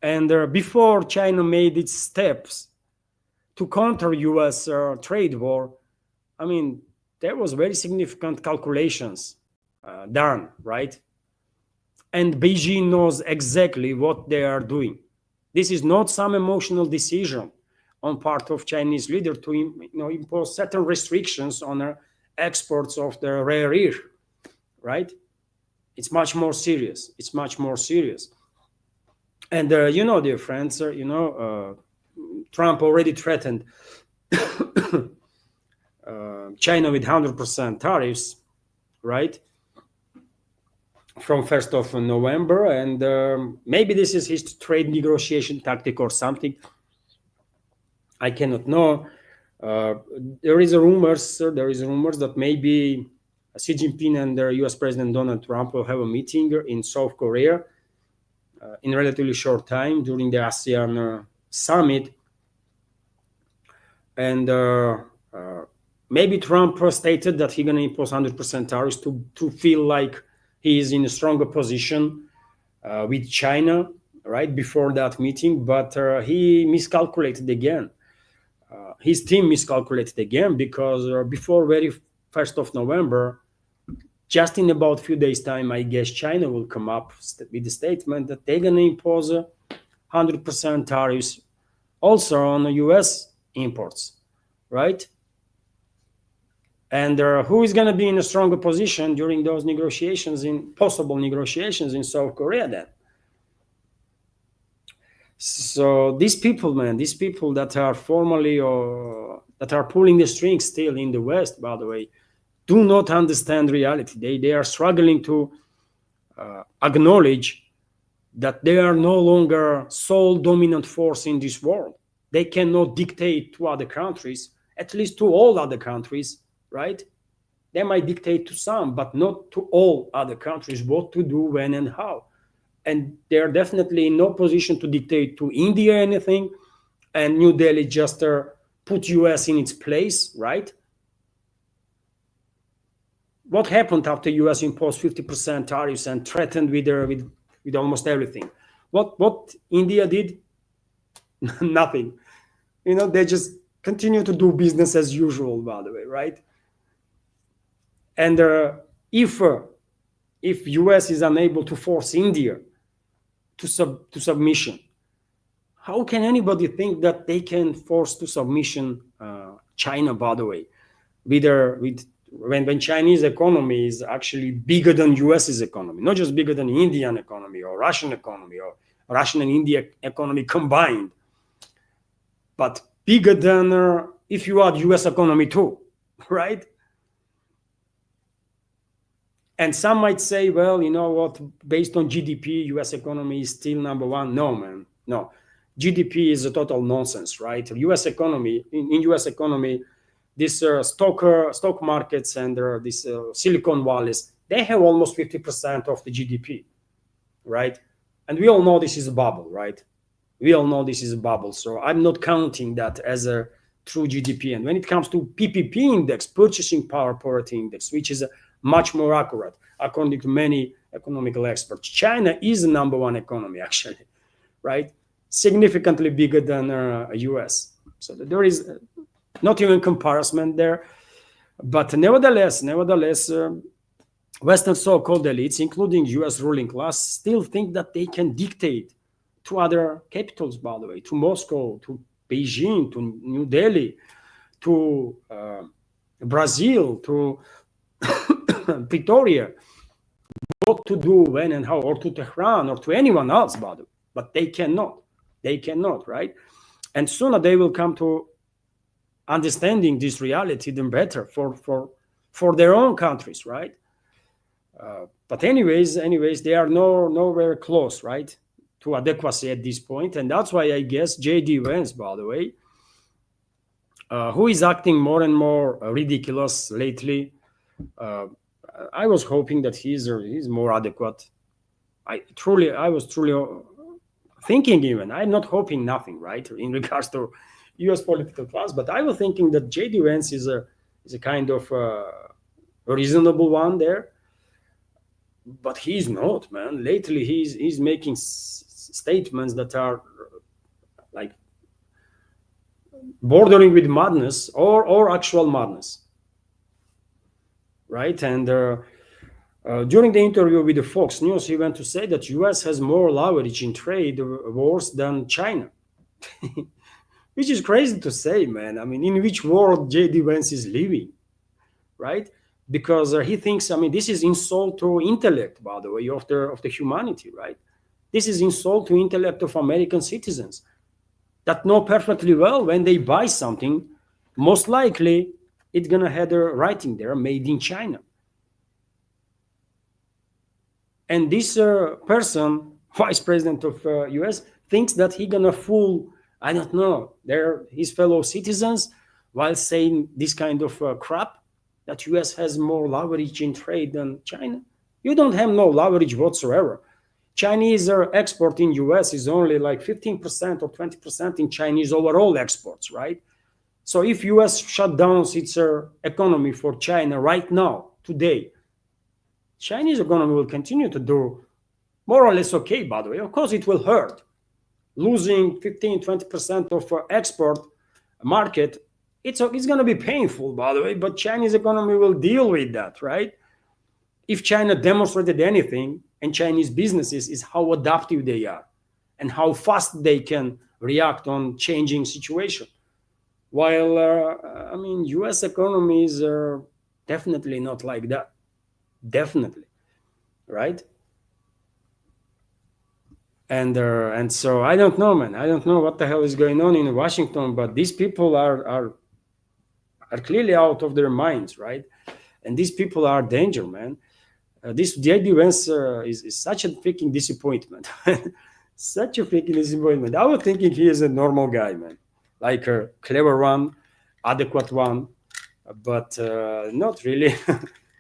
And before China made its steps to counter US trade war, I mean, there was very significant calculations done, right? And Beijing knows exactly what they are doing. This is not some emotional decision on part of Chinese leader to impose certain restrictions on exports of the rare earth, right? It's much more serious. It's much more serious. And dear friends, Trump already threatened China with 100% tariffs, right? From 1st of November. And maybe this is his trade negotiation tactic or something. I cannot know. There is rumors that maybe Xi Jinping and the US President Donald Trump will have a meeting in South Korea in a relatively short time during the ASEAN summit. And maybe Trump stated that he's going to impose 100% tariffs to feel like he is in a stronger position with China, right, before that meeting. But he miscalculated again. His team miscalculated again, because before very 1st of November, just in about a few days' time, I guess China will come up with the statement that they're going to impose 100% tariffs also on the US imports, right? And who is going to be in a stronger position during those possible negotiations in South Korea then? So these people that are formally or that are pulling the strings still in the West, by the way, do not understand reality. They are struggling to acknowledge that they are no longer sole dominant force in this world. They cannot dictate to other countries, at least to all other countries, right? They might dictate to some, but not to all other countries what to do, when, and how. And they're definitely in no position to dictate to India anything, and New Delhi just put US in its place, right? What happened after US imposed 50% tariffs and threatened with almost everything? What India did? Nothing. They just continue to do business as usual, by the way, right? And if US is unable to force India to submission, how can anybody think that they can force to submission China, by the way, with when Chinese economy is actually bigger than US's economy, not just bigger than Indian economy or Russian economy or Russian and India economy combined, but bigger than if you add US economy too, right? And some might say, well, you know what, based on GDP, US economy is still number one. No, man, no. GDP is a total nonsense, right? US economy, in US economy, these stock markets and these Silicon Valleys, they have almost 50% of the GDP, right? And we all know this is a bubble, right? We all know this is a bubble. So I'm not counting that as a true GDP. And when it comes to PPP index, purchasing power parity index, which is much more accurate, according to many economical experts, China is the number one economy, actually, right? Significantly bigger than US. So there is not even comparison there. But nevertheless, Western so-called elites, including US ruling class, still think that they can dictate to other capitals, by the way, to Moscow, to Beijing, to New Delhi, to Brazil, to Pretoria, what to do, when and how, or to Tehran, or to anyone else, by the way. But they cannot. They cannot, right? And sooner they will come to understanding this reality then better for their own countries, right? But anyways, they are nowhere close, right, to adequacy at this point. And that's why I guess J.D. Vance, by the way, who is acting more and more ridiculous lately, I was hoping that he's more adequate. I was truly thinking, even I'm not hoping nothing, right, in regards to U.S. political class, but I was thinking that J.D. Vance is a kind of reasonable one there, but he's not, man. Lately, he's making statements that are like bordering with madness or actual madness, right? And during the interview with the Fox News, he went to say that U.S. has more leverage in trade wars than China. Which is crazy to say, man. I mean, in which world J.D. Vance is living, right? Because he thinks, I mean, this is insult to intellect, by the way, of the humanity, right? This is insult to intellect of American citizens that know perfectly well when they buy something, most likely it's gonna have a writing there, made in China. And this person, vice president of U.S., thinks that he's gonna fool, I don't know, his fellow citizens while saying this kind of crap, that U.S. has more leverage in trade than China. You don't have no leverage whatsoever. Chinese export in U.S. is only like 15% or 20% in Chinese overall exports, right? So if U.S. shut down its economy for China right now, today, Chinese economy will continue to do more or less okay, by the way. Of course, it will hurt. Losing 15, 20% of export market, it's going to be painful, by the way, but Chinese economy will deal with that, right? If China demonstrated anything, and Chinese businesses, is how adaptive they are and how fast they can react on changing situation. While, I mean, US economies are definitely not like that. Definitely, right? And so I don't know, man. I don't know what the hell is going on in Washington, but these people are clearly out of their minds, right? And these people are danger, man. This J.D. Vance is such a freaking disappointment. Such a freaking disappointment. I was thinking he is a normal guy, man. Like a clever one, adequate one, but not really.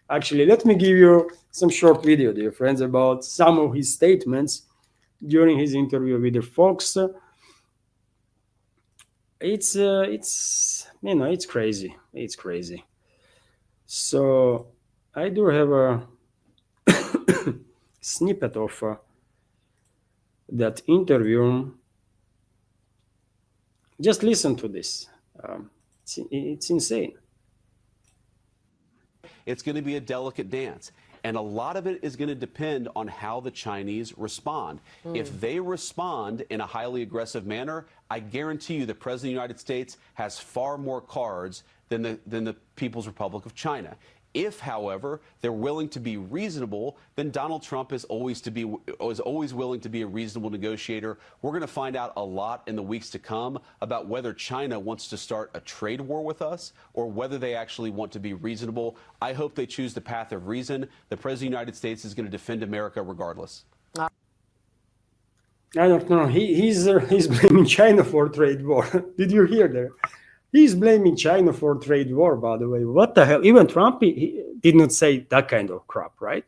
Actually, let me give you some short video, dear friends, about some of his statements during his interview with the Fox. It's you know, it's crazy. It's crazy. So I do have a snippet of that interview. Just listen to this. It's insane. It's going to be a delicate dance. And a lot of it is going to depend on how the Chinese respond. If they respond in a highly aggressive manner, I guarantee you the President of the United States has far more cards than the People's Republic of China. If, however, they're willing to be reasonable, then Donald Trump is always willing to be a reasonable negotiator. We're going to find out a lot in the weeks to come about whether China wants to start a trade war with us or whether they actually want to be reasonable. I hope they choose the path of reason. The President of the United States is going to defend America regardless. I don't know. He's blaming China for trade war. Did you hear that? He's blaming China for trade war, by the way. What the hell? Even Trump he did not say that kind of crap, right?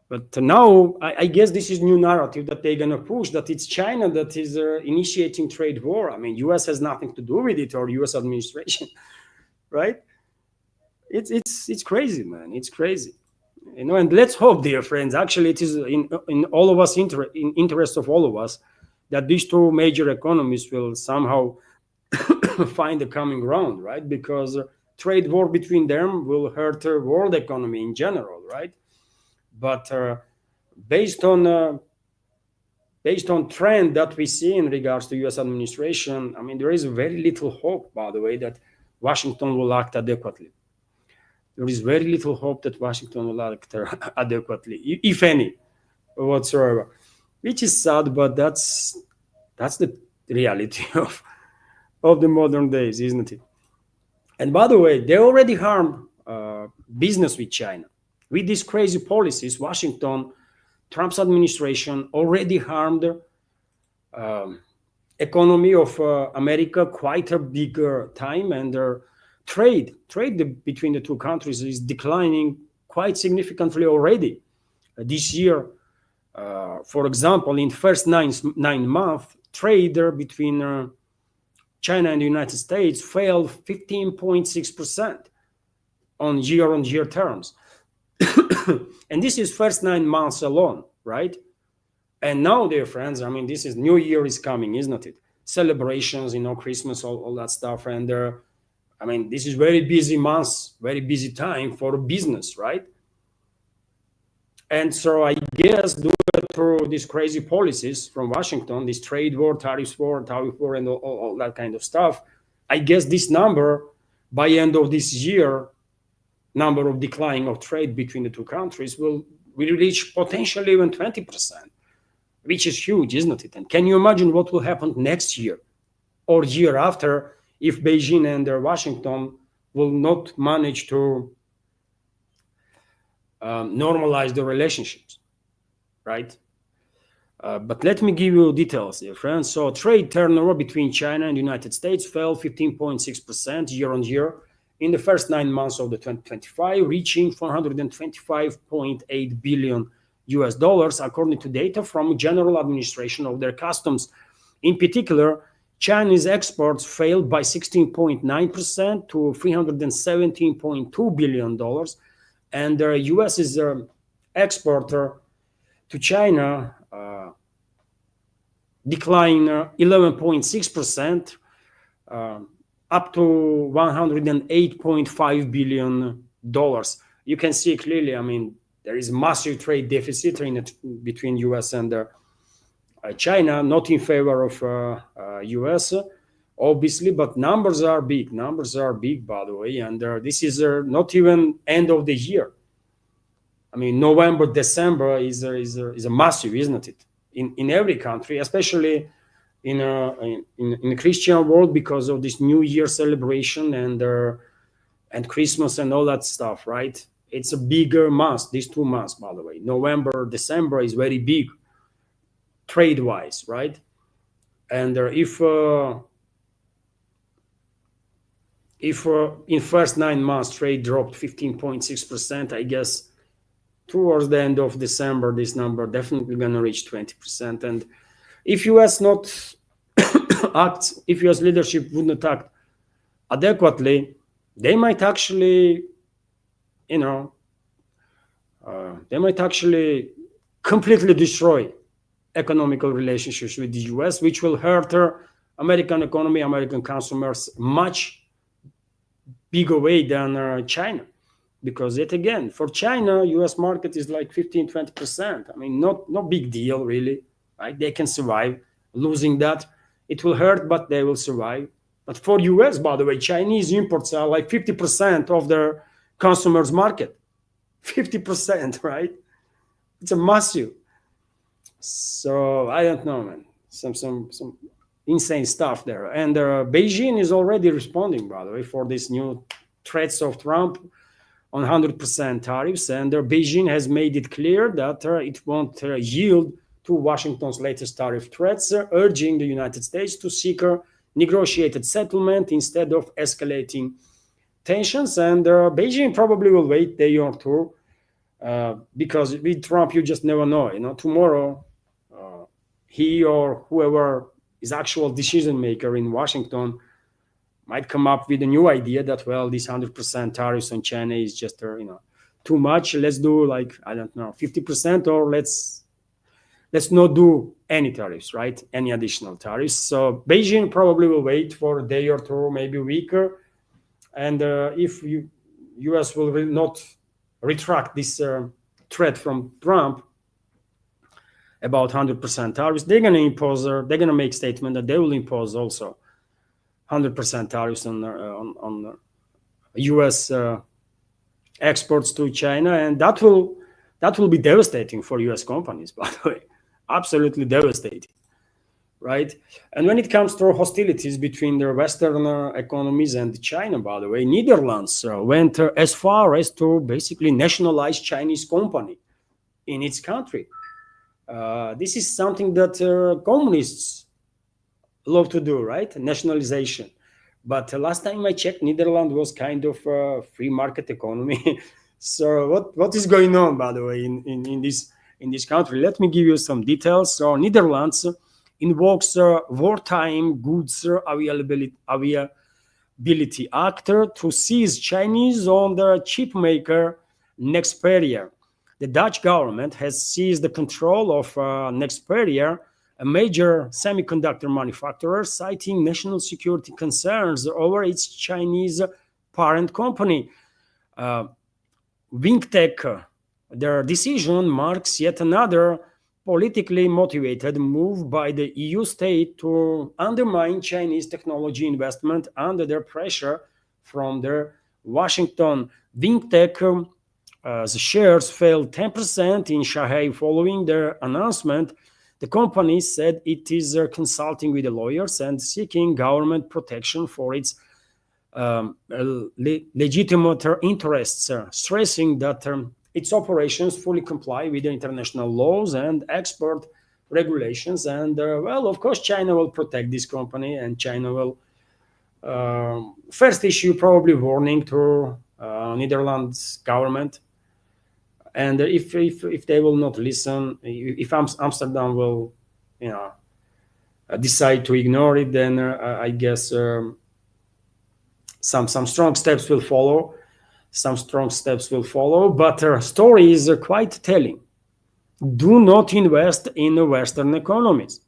But now, I guess this is new narrative that they're going to push, that it's China that is initiating trade war. I mean, U.S. has nothing to do with it, or U.S. administration, right? It's crazy, man. It's crazy. You know, and let's hope, dear friends, actually it is in all of us, in interest of all of us, that these two major economies will somehow find a common ground, right? Because trade war between them will hurt the world economy in general, right? But based on trend that we see in regards to U.S. administration, I mean, there is very little hope, by the way, that Washington will act adequately. There is very little hope that Washington will act adequately, if any, whatsoever. Which is sad, but that's the reality of the modern days, isn't it? And by the way, they already harmed business with China. With these crazy policies, Washington, Trump's administration already harmed economy of America quite a bigger time, and trade between the two countries is declining quite significantly already. This year, for example, in the first nine months, trade between China and the United States fell 15.6% on year terms. And this is first 9 months alone, right? And now, dear friends, I mean, this is New Year is coming, isn't it? Celebrations, you know, Christmas, all that stuff. And I mean, this is very busy months, very busy time for business, right? And so I guess through these crazy policies from Washington, this trade war, tariff war, and all that kind of stuff, I guess this number, by end of this year, number of decline of trade between the two countries will reach potentially even 20%, which is huge, isn't it? And can you imagine what will happen next year or year after if Beijing and Washington will not manage to normalize the relationships, right? But let me give you details, dear friends. So trade turnover between China and the United States fell 15.6% year on year in the first 9 months of the 2025, reaching $425.8 billion US dollars, according to data from General Administration of their Customs. In particular, Chinese exports fell by 16.9% to $317.2 billion, and the U.S. is an exporter to China, declined 11.6%, up to $108.5 billion. You can see clearly, I mean, there is massive trade deficit between U.S. and China, not in favor of U.S., obviously, but numbers are big. Numbers are big, by the way, and this is not even end of the year. I mean, November, December is a massive, isn't it? In every country, especially in the Christian world, because of this New Year celebration and Christmas and all that stuff, right? It's a bigger month. These 2 months, by the way, November, December is very big trade-wise, right? And if in first 9 months trade dropped 15.6%, I guess towards the end of December, this number definitely gonna reach 20%. And if US not act, if US leadership would not act adequately, they might actually, completely destroy economical relationships with the US, which will hurt American economy, American consumers much bigger way than China. Because yet again, for China, US market is like 15-20%. I mean, no big deal really, right? They can survive. Losing that, it will hurt, but they will survive. But for US, by the way, Chinese imports are like 50% of their consumers' market. 50%, right? It's a massive. So I don't know, man. Some insane stuff there. And Beijing is already responding, by the way, for these new threats of Trump on 100% tariffs. And Beijing has made it clear that it won't yield to Washington's latest tariff threats, urging the United States to seek a negotiated settlement instead of escalating tensions. And Beijing probably will wait a day or two because with Trump, you just never know. Tomorrow, he or whoever is actual decision maker in Washington might come up with a new idea that, well, this 100% tariffs on China is just too much. Let's do like, I don't know, 50%, or let's not do any tariffs, right? Any additional tariffs. So Beijing probably will wait for a day or two, maybe a week. And if US will not retract this threat from Trump about 100% tariffs, they're going to impose, they're going to make statement that they will impose also 100% tariffs on US exports to China. And that will be devastating for US companies, by the way. Absolutely devastating, right? And when it comes to hostilities between the Western economies and China, by the way, Netherlands went as far as to basically nationalize Chinese company in its country. This is something that communists love to do, right? Nationalization. But last time I checked, Netherlands was kind of a free market economy. So what is going on, by the way, in this country? Let me give you some details. So Netherlands invokes Wartime Goods Availability Act to seize Chinese-owned chipmaker Nexperia. The Dutch government has seized the control of Nexperia, a major semiconductor manufacturer, citing national security concerns over its Chinese parent company. Wingtech, their decision marks yet another politically motivated move by the EU state to undermine Chinese technology investment under their pressure from their Washington. Wingtech the shares fell 10% in Shanghai following their announcement. The company said it is consulting with the lawyers and seeking government protection for its legitimate interests, stressing that its operations fully comply with the international laws and export regulations. And, well, of course, China will protect this company, and China will first issue probably warning to Netherlands government. And if they will not listen, if Amsterdam will, decide to ignore it, then I guess some strong steps will follow. But the story is quite telling. Do not invest in the Western economies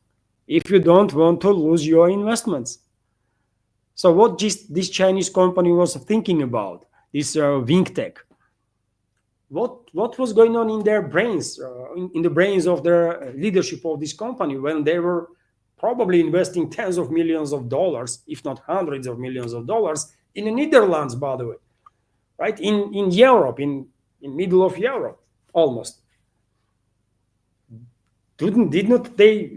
if you don't want to lose your investments. So what this Chinese company was thinking about, this Wingtech, what was going on in their brains, in the brains of their leadership of this company, when they were probably investing tens of millions of dollars, if not hundreds of millions of dollars, in the Netherlands, by the way, right? In Europe, in middle of Europe, almost. Did not they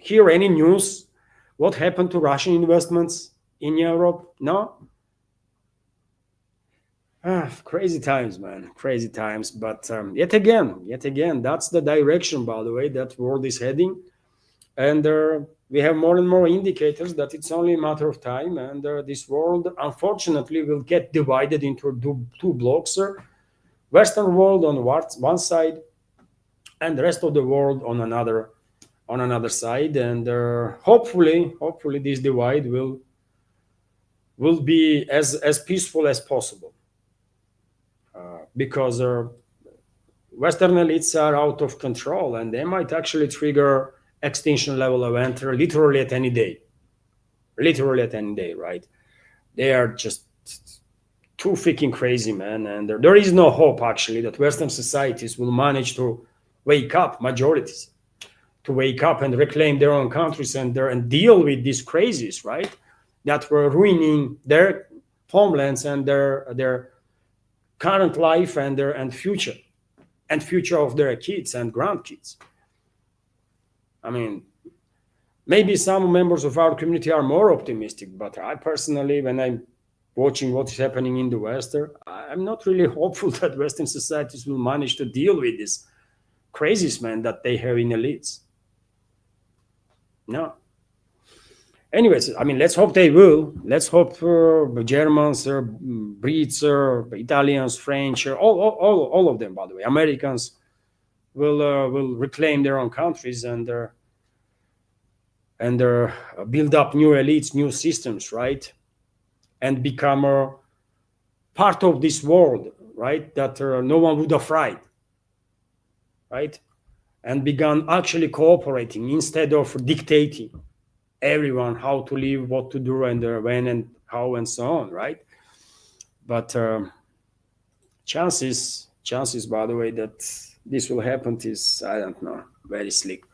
hear any news what happened to Russian investments in Europe? No? Crazy times, man. Crazy times. But yet again, that's the direction, by the way, that world is heading. And we have more and more indicators that it's only a matter of time. And this world, unfortunately, will get divided into two blocks. Western world on one side, and the rest of the world on another side. And hopefully this divide will be as peaceful as possible. Because Western elites are out of control, and they might actually trigger extinction level event literally at any day, right? They are just too freaking crazy, man. And there is no hope, actually, that Western societies will manage to wake up, majorities, to wake up and reclaim their own countries and deal with these crazies, right? that were ruining their homelands and their current life and future of their kids and grandkids. I mean, maybe some members of our community are more optimistic, but I personally, when I'm watching what is happening in the West, I'm not really hopeful that Western societies will manage to deal with this crazies, man, that they have in elites. No. Anyways, I mean, let's hope they will. Let's hope Germans, Brits, Italians, French, all of them, by the way, Americans will reclaim their own countries and build up new elites, new systems, right? And become a part of this world, right? That no one would have tried, right? And began actually cooperating instead of dictating everyone how to live, what to do, and when and how and so on, right? But chances, by the way, that this will happen is, I don't know, very slick.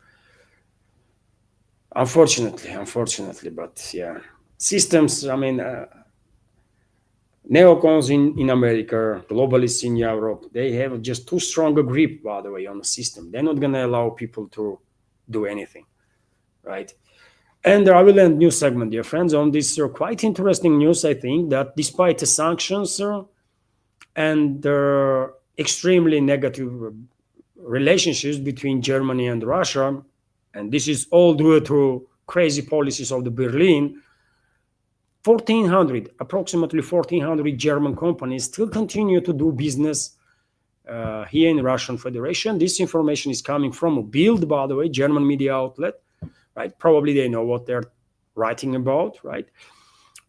Unfortunately, but yeah, systems. I mean, neocons in America, globalists in Europe, they have just too strong a grip, by the way, on the system. They're not going to allow people to do anything, right? And I will end new segment, dear friends, on this quite interesting news. I think that despite the sanctions and the extremely negative relationships between Germany and Russia, and this is all due to crazy policies of the Berlin, approximately 1,400 German companies still continue to do business here in Russian Federation. This information is coming from Bild, by the way, German media outlet, right? Probably they know what they're writing about, right?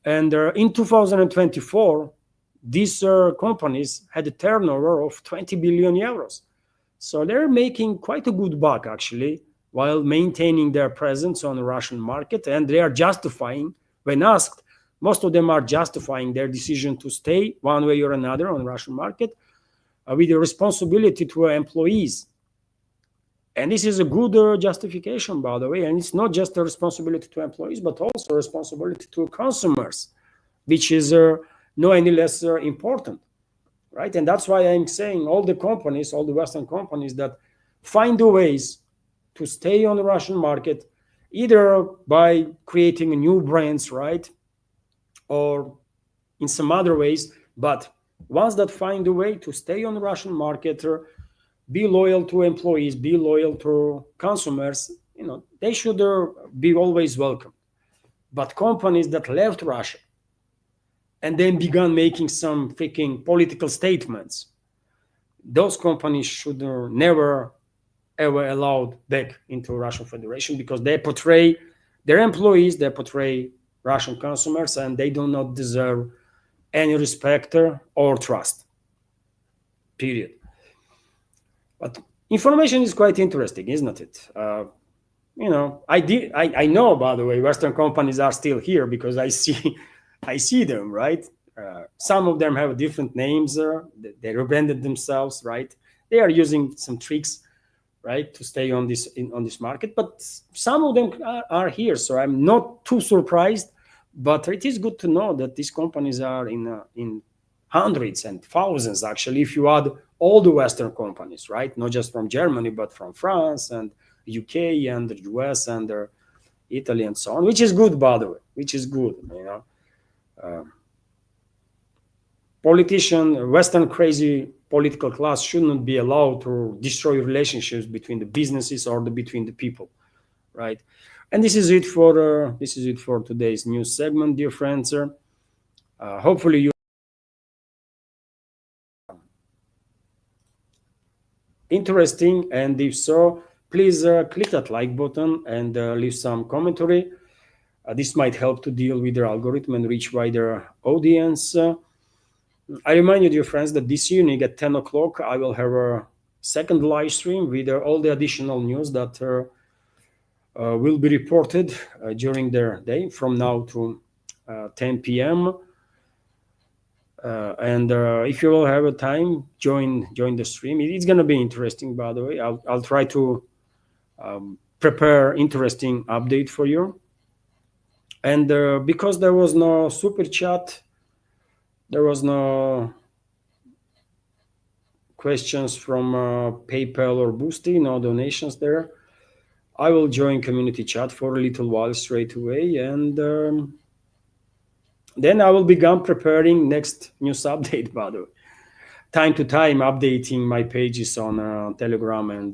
And in 2024, these companies had a turnover of 20 billion euros. So they're making quite a good buck, actually, while maintaining their presence on the Russian market. And they are justifying, when asked, most of them are justifying their decision to stay one way or another on the Russian market with a responsibility to employees. And this is a good justification, by the way. And it's not just a responsibility to employees, but also a responsibility to consumers, which is no any less important, right? And that's why I'm saying all the companies, all the Western companies that find the ways to stay on the Russian market, either by creating new brands, right? Or in some other ways, but ones that find a way to stay on the Russian market, be loyal to employees, be loyal to consumers, they should be always welcome. But companies that left Russia and then began making some freaking political statements, those companies should never ever allowed back into Russian Federation, because they portray their employees, they portray Russian consumers, and they do not deserve any respect or trust, period. But information is quite interesting, isn't it? I know, by the way, Western companies are still here because I see them, right? Some of them have different names. They rebranded themselves, right? They are using some tricks, right, to stay on this market. But some of them are here, so I'm not too surprised. But it is good to know that these companies are in hundreds and thousands, actually, if you add all the Western companies, right? Not just from Germany, but from France and UK and the US and Italy and so on, which is good, by the way, which is good, Western crazy political class should not be allowed to destroy relationships between the businesses or between the people, right? And this is it for today's news segment, dear friends. Hopefully you interesting, and if so, please click that like button and leave some commentary. This might help to deal with the algorithm and reach wider audience. I remind you, dear friends, that this evening at 10 o'clock I will have a second live stream with all the additional news that will be reported during the day from now to 10 p.m. And if you will have a time, join the stream. It's going to be interesting, by the way. I'll try to prepare interesting update for you. And because there was no super chat, there was no questions from PayPal or Boosty, no donations there. I will join community chat for a little while straight away, and then I will begin preparing next news update. By the way, time to time updating my pages on Telegram and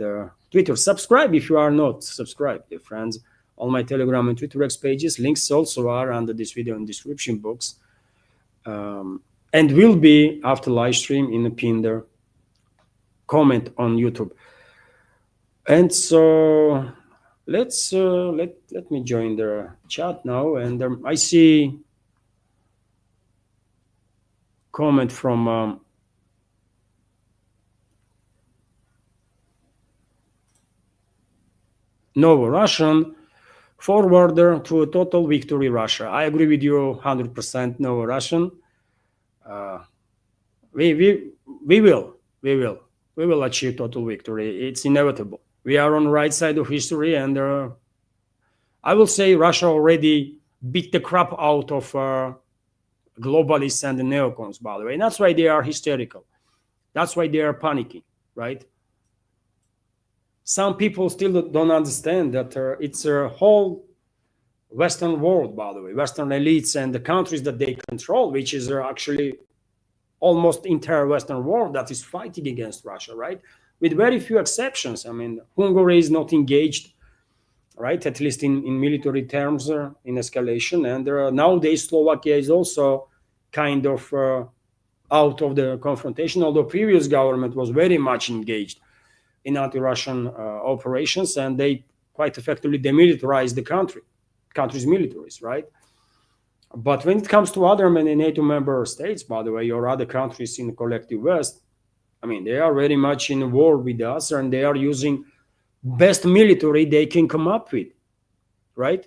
Twitter. Subscribe if you are not subscribed, dear friends. All my Telegram and Twitter X pages. Links also are under this video in description box, and will be after live stream in the pinned comment on YouTube. And so let me join the chat now, and I see comment from Novo Russian forwarder to a total victory Russia. I agree with you 100%, Novo Russian. We will achieve total victory. It's inevitable. We are on the right side of history, and I will say Russia already beat the crap out of globalists and the neocons, by the way. And that's why they are hysterical. That's why they are panicking, right? Some people still don't understand that it's a whole Western world, by the way, Western elites and the countries that they control, which is actually almost entire Western world that is fighting against Russia, right? With very few exceptions. I mean, Hungary is not engaged, right? At least in military terms, in escalation. And nowadays, Slovakia is also kind of out of the confrontation, although previous government was very much engaged in anti-Russian operations, and they quite effectively demilitarized the country's militaries, right? But when it comes to other NATO member states, by the way, or other countries in the collective West, I mean, they are very much in war with us, and they are using best military they can come up with, right?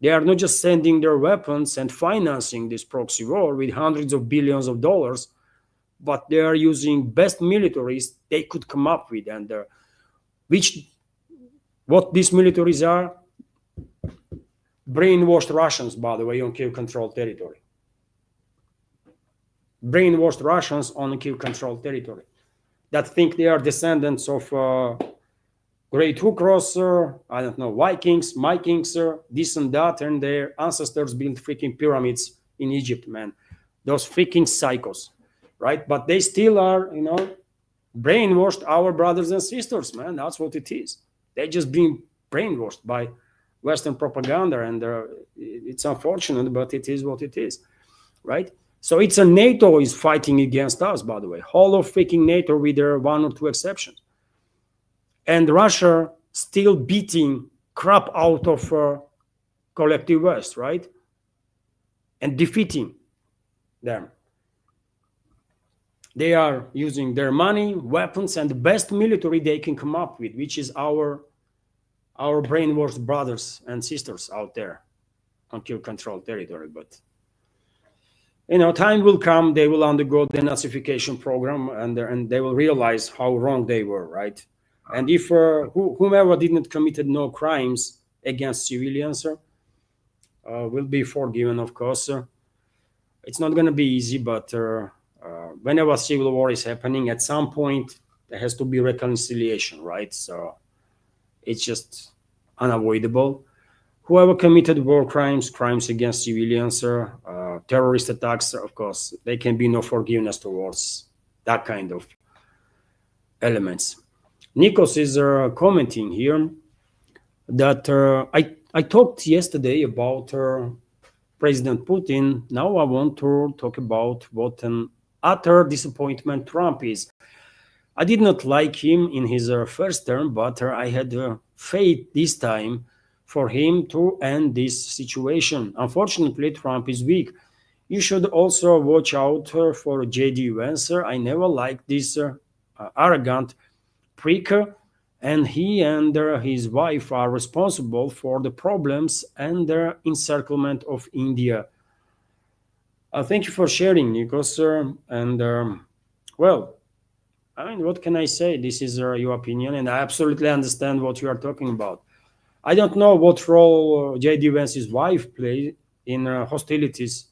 They are not just sending their weapons and financing this proxy war with hundreds of billions of dollars, but they are using best militaries they could come up with, and what these militaries are? Brainwashed Russians, by the way, on Kiev-controlled territory. Brainwashed Russians on Kiev-controlled territory that think they are descendants of Great Ukros, I don't know, Vikings, this and that, and their ancestors built freaking pyramids in Egypt, man. Those freaking psychos, right? But they still are, brainwashed our brothers and sisters, man. That's what it is. They just being brainwashed by Western propaganda, and it's unfortunate, but it is what it is, right? So it's a NATO is fighting against us, by the way, whole of freaking NATO with their one or two exceptions, and Russia still beating crap out of collective West, right, and defeating them. They are using their money, weapons, and the best military they can come up with, which is our brainwashed brothers and sisters out there on Kiev-controlled territory. But time will come; they will undergo the Nazification program, and they will realize how wrong they were, right? And if whomever didn't committed no crimes against civilians will be forgiven, of course. It's not going to be easy, but whenever civil war is happening, at some point there has to be reconciliation, right? So it's just unavoidable. Whoever committed war crimes against civilians, terrorist attacks, of course, there can be no forgiveness towards that kind of elements. Nikos is commenting here that I talked yesterday about President Putin. Now I want to talk about what an utter disappointment Trump is. I did not like him in his first term, but I had faith this time for him to end this situation. Unfortunately, Trump is weak. You should also watch out for J.D. Vance. I never liked this arrogant prick, and he and his wife are responsible for the problems and the encirclement of India. Thank you for sharing, Nikos. Well, I mean, what can I say? This is your opinion, and I absolutely understand what you are talking about. I don't know what role J.D. Vance's wife plays in hostilities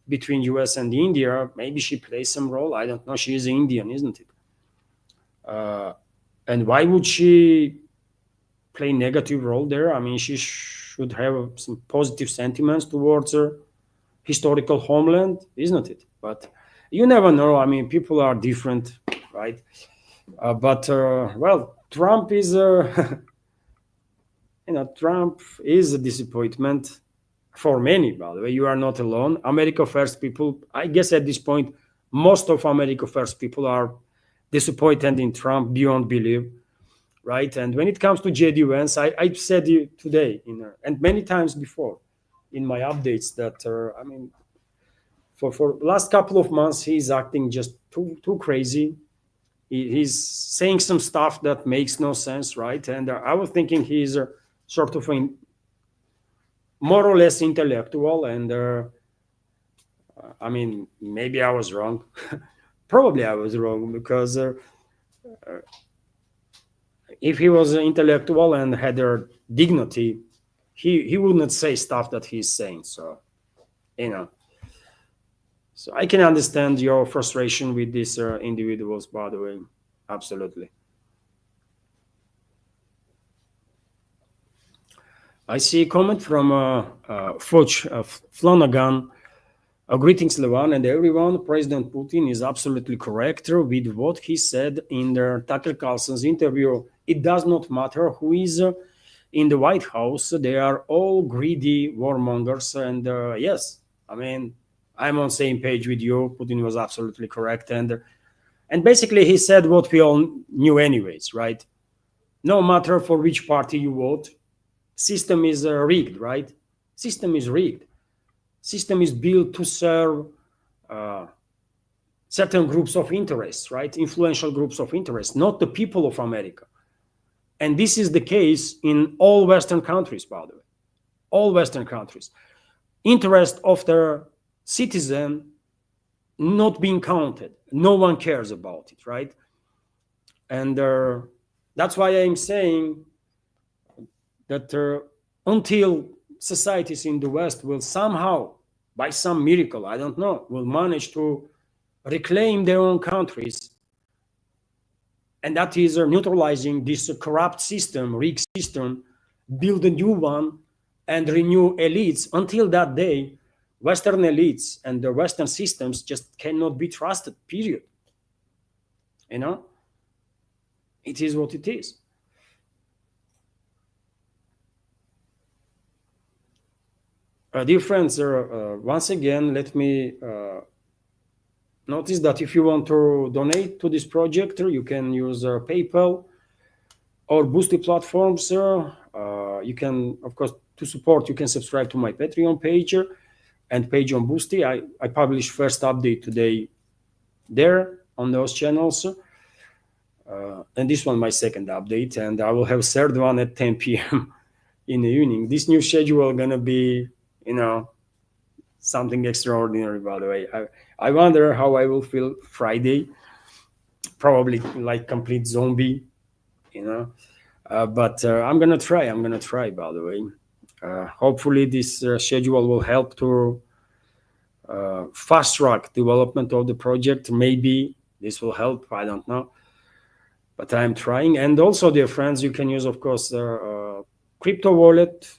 between US and India. Maybe she plays some role. I don't know. She is Indian, isn't it? And why would she play negative role there? I mean, she should have some positive sentiments towards her historical homeland, isn't it? But you never know. I mean, people are different, right? But well, Trump is, Trump is a disappointment for many. By the way, you are not alone. America First people, I guess at this point, most of America First people are disappointed in Trump beyond belief, right? And when it comes to JD Vance, I said it today, and many times before in my updates that I mean, for last couple of months he's acting just too crazy. He's saying some stuff that makes no sense, right? And I was thinking he's sort of a more or less intellectual, and I mean, maybe I was wrong. Probably I was wrong, because if he was intellectual and had a dignity, he wouldn't say stuff that he's saying. So, so I can understand your frustration with these individuals, by the way. Absolutely. I see a comment from Foch Flanagan. Greetings, Levan and everyone. President Putin is absolutely correct with what he said in the Tucker Carlson's interview. It does not matter who is in the White House. They are all greedy warmongers. And yes, I mean, I'm on the same page with you. Putin was absolutely correct. And basically he said what we all knew anyways, right? No matter for which party you vote, system is rigged, right? System is rigged. System is built to serve certain groups of interests, right? Influential groups of interest, not the people of America. And this is the case in all Western countries, by the way. All Western countries. Interest of their citizen not being counted. No one cares about it, right? And that's why I'm saying that until societies in the West will somehow, by some miracle, I don't know, will manage to reclaim their own countries, and that is neutralizing this corrupt system, rigged system, build a new one, and renew elites. Until that day, Western elites and the Western systems just cannot be trusted, period. It is what it is. Dear friends, once again, let me notice that if you want to donate to this project, you can use PayPal or Boosty platforms. You can, of course, to support, you can subscribe to my Patreon page and page on Boosty. I published first update today there on those channels. And this one, my second update. And I will have third one at 10 p.m. in the evening. This new schedule going to be, something extraordinary, by the way. I wonder how I will feel Friday. Probably like complete zombie, but I'm gonna try, by the way. Hopefully this schedule will help to fast track development of the project. Maybe this will help, I don't know, but I'm trying. And also, dear friends, you can use, of course, crypto wallet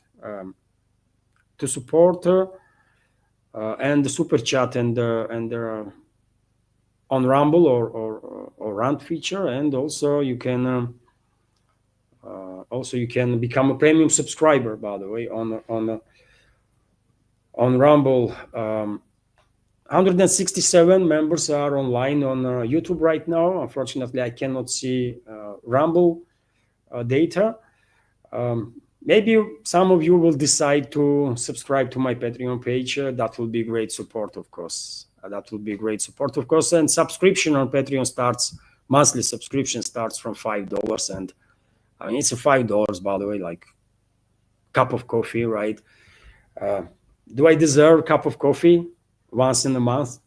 to support and the super chat and on Rumble or Rant feature. And also you can become a premium subscriber, by the way, on Rumble. 167 members are online on YouTube right now. Unfortunately, I cannot see Rumble data. Maybe some of you will decide to subscribe to my Patreon page. That will be great support, of course. And subscription on Patreon monthly subscription starts from $5. And I mean, it's a $5, by the way, like cup of coffee, right? Do I deserve a cup of coffee once in a month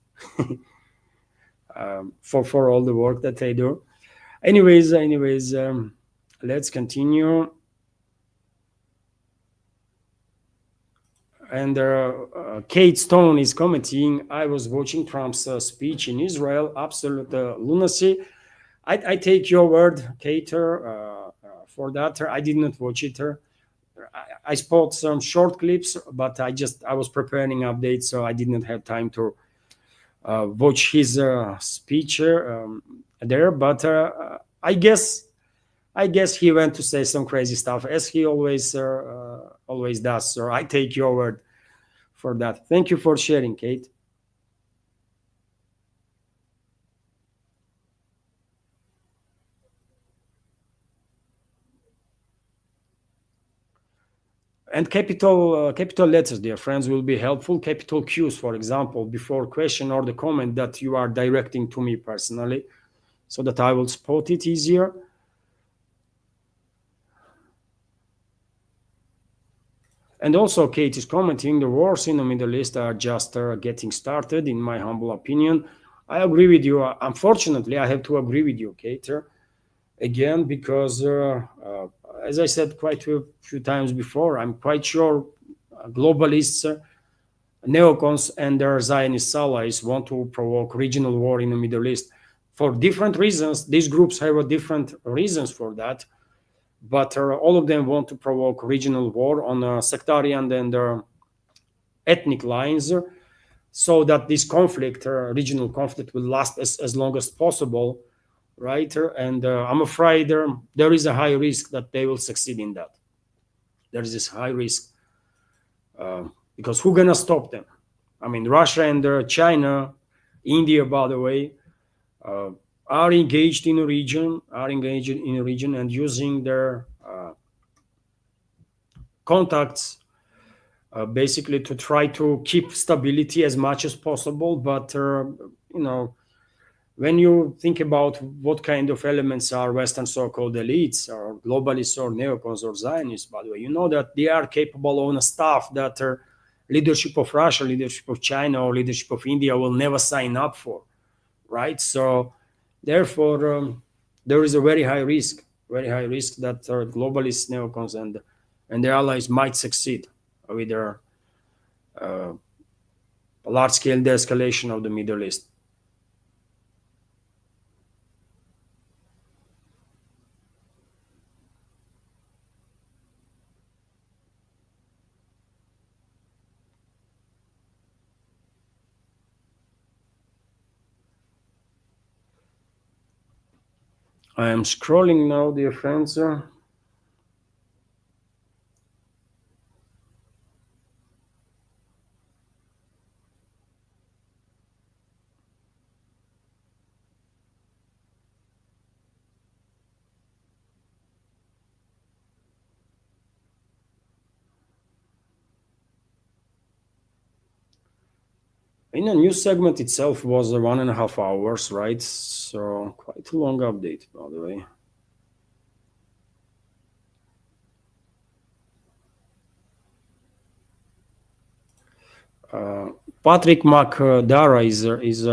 for all the work that I do? Anyways, let's continue. And Kate Stone is commenting, I was watching Trump's speech in Israel, absolute lunacy. I take your word, Kate, for that. I did not watch it. I spot some short clips, but I was preparing updates, so I did not have time to watch his speech there. But I guess he went to say some crazy stuff, as he always does. So I take your word for that. Thank you for sharing, Kate. And capital letters, dear friends, will be helpful. Capital Qs, for example, before question or the comment that you are directing to me personally, so that I will spot it easier. And also, Kate is commenting, the wars in the Middle East are just getting started, in my humble opinion. I agree with you. Unfortunately, I have to agree with you, Kate, again, because as I said quite a few times before, I'm quite sure globalists, neocons, and their Zionist allies want to provoke regional war in the Middle East for different reasons. These groups have different reasons for that, but all of them want to provoke regional war on sectarian and ethnic lines, so that this conflict, regional conflict, will last as long as possible. Right, and I'm afraid there is a high risk that they will succeed in that. There is this high risk because who's gonna stop them? I mean, Russia and China, India, by the way, are engaged in a region, and using their contacts basically to try to keep stability as much as possible. But when you think about what kind of elements are Western so-called elites or globalists or neocons or Zionists, by the way, you know that they are capable of stuff that leadership of Russia, leadership of China, or leadership of India will never sign up for, right? So therefore, there is a very high risk that globalists, neocons, and their allies might succeed with their large-scale de-escalation of the Middle East. I am scrolling now, dear friends. In the news segment itself was 1.5 hours, right? So quite a long update, by the way. Patrick McDara is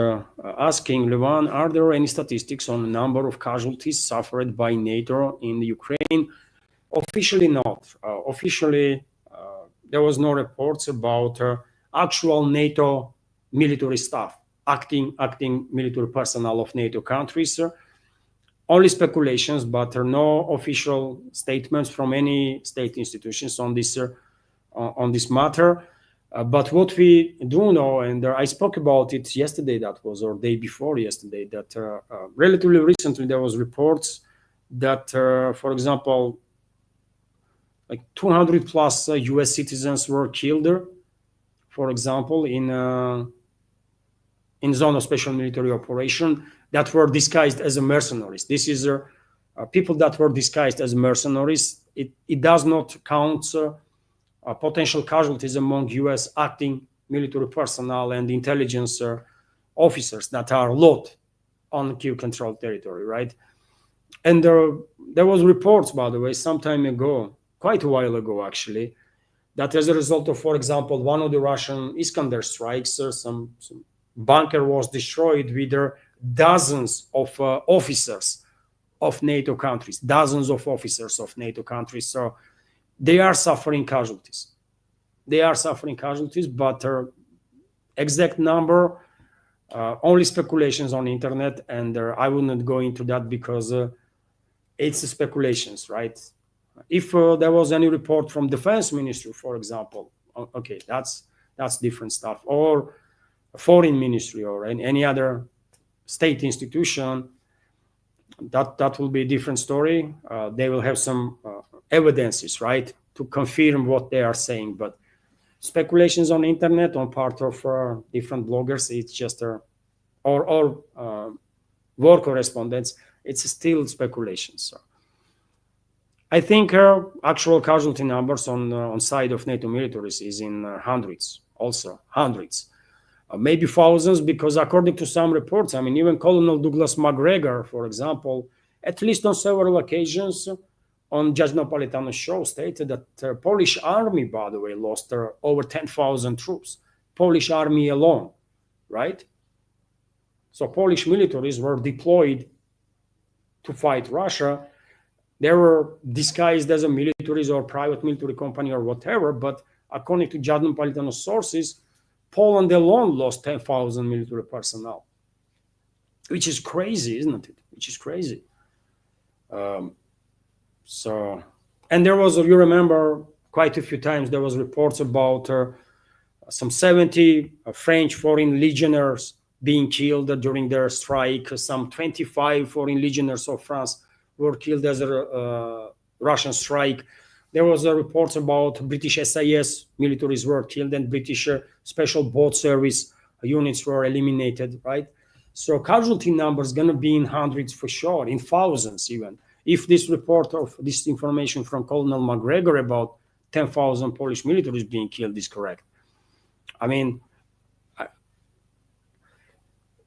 asking, Levan, are there any statistics on the number of casualties suffered by NATO in Ukraine? Officially not. Officially, there was no reports about actual NATO military staff, acting military personnel of NATO countries. Only speculations, but there are no official statements from any state institutions on this matter. But what we do know, and I spoke about it yesterday, or day before yesterday, that relatively recently there was reports that, for example, like 200 plus U.S. citizens were killed, for example, in zone of special military operation that were disguised as mercenaries. This is people that were disguised as mercenaries. It does not count potential casualties among U.S. acting military personnel and intelligence officers that are lot on Kyiv-controlled territory, right? And there was reports, by the way, some time ago, quite a while ago actually, that as a result of, for example, one of the Russian Iskander strikes, some bunker was destroyed with dozens of officers of NATO countries, So they are suffering casualties. they are suffering casualties, but exact number, only speculations on the internet, and I will not go into that because it's speculations, right? If there was any report from defense ministry, for example, okay, that's different stuff, or foreign ministry or any other state institution, that will be a different story. They will have some evidences, right, to confirm what they are saying. But speculations on the internet on part of different bloggers, it's just or war correspondents, it's still speculation. So I think actual casualty numbers on side of NATO militaries is in hundreds, also hundreds. Maybe thousands, because according to some reports, I mean, even Colonel Douglas McGregor, for example, at least on several occasions on Judge Napolitano's show, stated that the Polish army, by the way, lost over 10,000 troops. Polish army alone, right? So Polish militaries were deployed to fight Russia. They were disguised as a military or private military company or whatever, but according to Judge Napolitano's sources, Poland alone lost 10,000 military personnel, which is crazy, isn't it? Which is crazy. So, and there was, you remember, quite a few times there was reports about some 70 French foreign legionnaires being killed during their strike. Some 25 foreign legionnaires of France were killed as a Russian strike. There was a reports about British SAS militaries were killed and British special boat service units were eliminated, right? So casualty numbers going to be in hundreds for sure, in thousands even. If this report of this information from Colonel McGregor about 10,000 Polish militaries being killed is correct. I mean,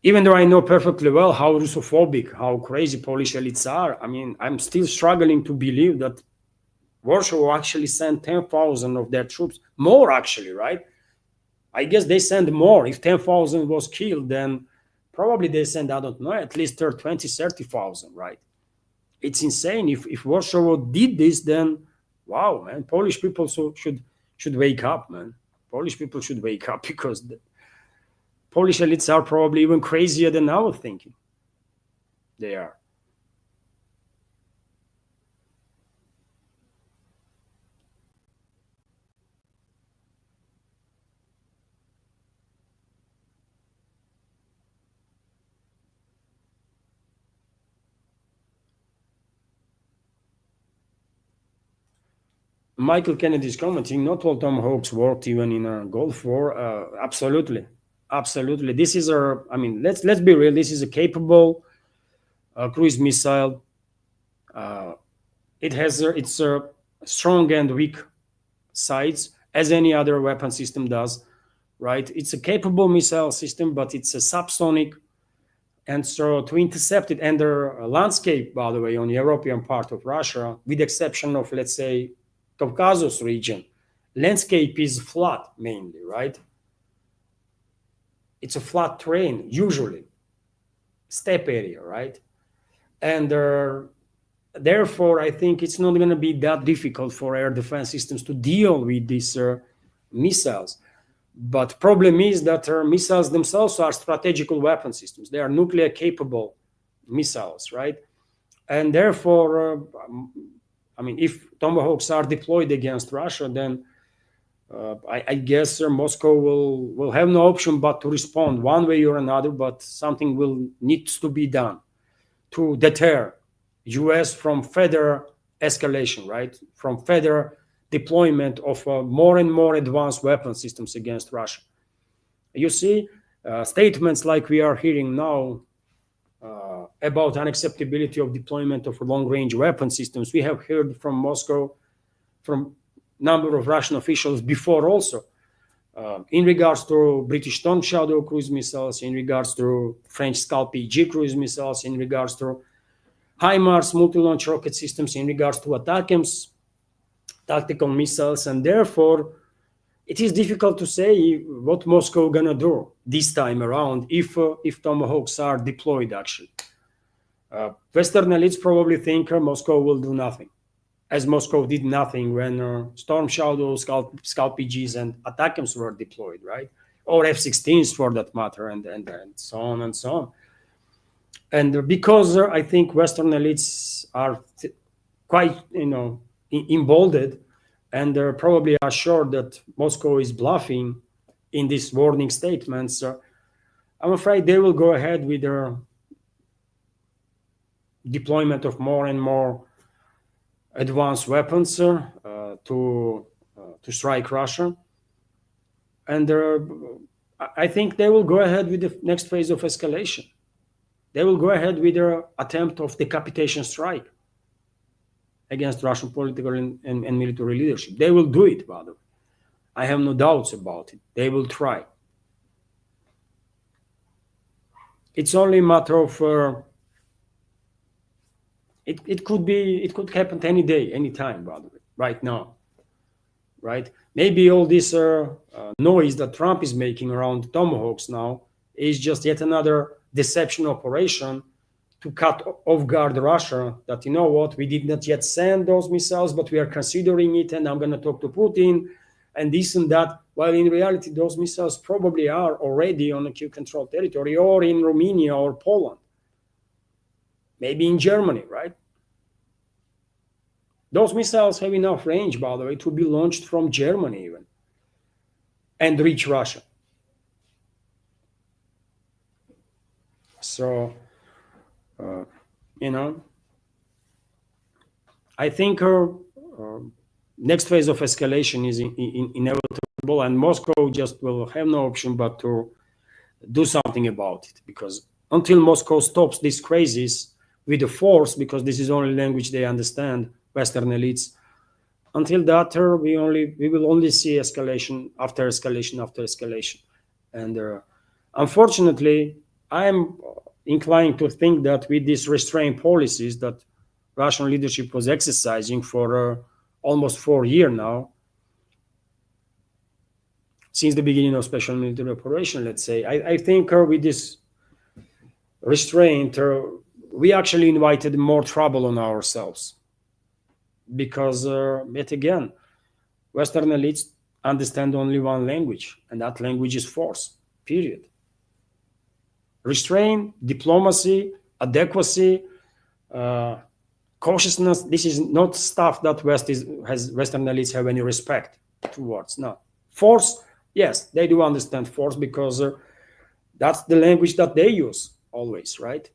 even though I know perfectly well how Russophobic, how crazy Polish elites are, I mean, I'm still struggling to believe that Warsaw actually sent 10,000 of their troops, more actually, right? I guess they sent more. If 10,000 was killed, then probably they sent, I don't know, at least 20, 30,000, right? It's insane. If Warsaw did this, then wow, man, Polish people should wake up, man. Polish people should wake up because the Polish elites are probably even crazier than our thinking. They are. Michael Kennedy is commenting, not all Tomahawks worked even in a Gulf War. Absolutely. Absolutely. This is I mean, let's be real. This is a capable cruise missile. It has its strong and weak sides, as any other weapon system does, right? It's a capable missile system, but it's a subsonic. And so to intercept it under a landscape, by the way, on the European part of Russia, with the exception of, let's say, Caucasus region, landscape is flat mainly, right? It's a flat terrain, usually, steppe area, right? And therefore, I think it's not going to be that difficult for air defense systems to deal with these missiles. But problem is that missiles themselves are strategical weapon systems. They are nuclear capable missiles, right? And therefore, I mean, if Tomahawks are deployed against Russia, then I guess Moscow will have no option but to respond one way or another, but something needs to be done to deter US from further escalation, right? From further deployment of more and more advanced weapon systems against Russia. You see, statements like we are hearing now about unacceptability of deployment of long-range weapon systems, we have heard from Moscow, from number of Russian officials before also, in regards to British Storm Shadow cruise missiles, in regards to French Scalp-EG cruise missiles, in regards to HIMARS multi-launch rocket systems, in regards to ATACMS tactical missiles, and therefore it is difficult to say what Moscow gonna do this time around if Tomahawks are deployed. Actually, Western elites probably think Moscow will do nothing. as Moscow did nothing when Storm Shadows, Scalp PGs, and ATACMS were deployed, right? Or F-16s for that matter, and so on and so on. And because I think Western elites are quite, emboldened, and they're probably assured that Moscow is bluffing in these warning statements, I'm afraid they will go ahead with their deployment of more and more advanced weapons to strike Russia. And I think they will go ahead with the next phase of escalation. They will go ahead with their attempt of decapitation strike against Russian political and military leadership. They will do it, by the way. I have no doubts about it. They will try. It's only a matter of it could happen any day, any time, by the way, right now, right? Maybe all this noise that Trump is making around Tomahawks now is just yet another deception operation to cut off guard Russia, that, you know what, we did not yet send those missiles, but we are considering it, and I'm going to talk to Putin, and this and that, while in reality, those missiles probably are already on a Kiev-controlled territory, or in Romania or Poland, maybe in Germany, right? Those missiles have enough range, by the way, to be launched from Germany even, and reach Russia. So, I think our next phase of escalation is inevitable, and Moscow just will have no option but to do something about it, because until Moscow stops these crazies with the force, because this is the only language they understand, Western elites, until that we will only see escalation after escalation after escalation. And unfortunately, I am inclined to think that with these restraint policies that Russian leadership was exercising for almost 4 years now, since the beginning of special military operation, let's say, I think with this restraint, we actually invited more trouble on ourselves. Because, yet again, Western elites understand only one language, and that language is force, period. Restraint, diplomacy, adequacy, cautiousness, this is not stuff that Western elites have any respect towards. No. Force, yes, they do understand force, because that's the language that they use always, right?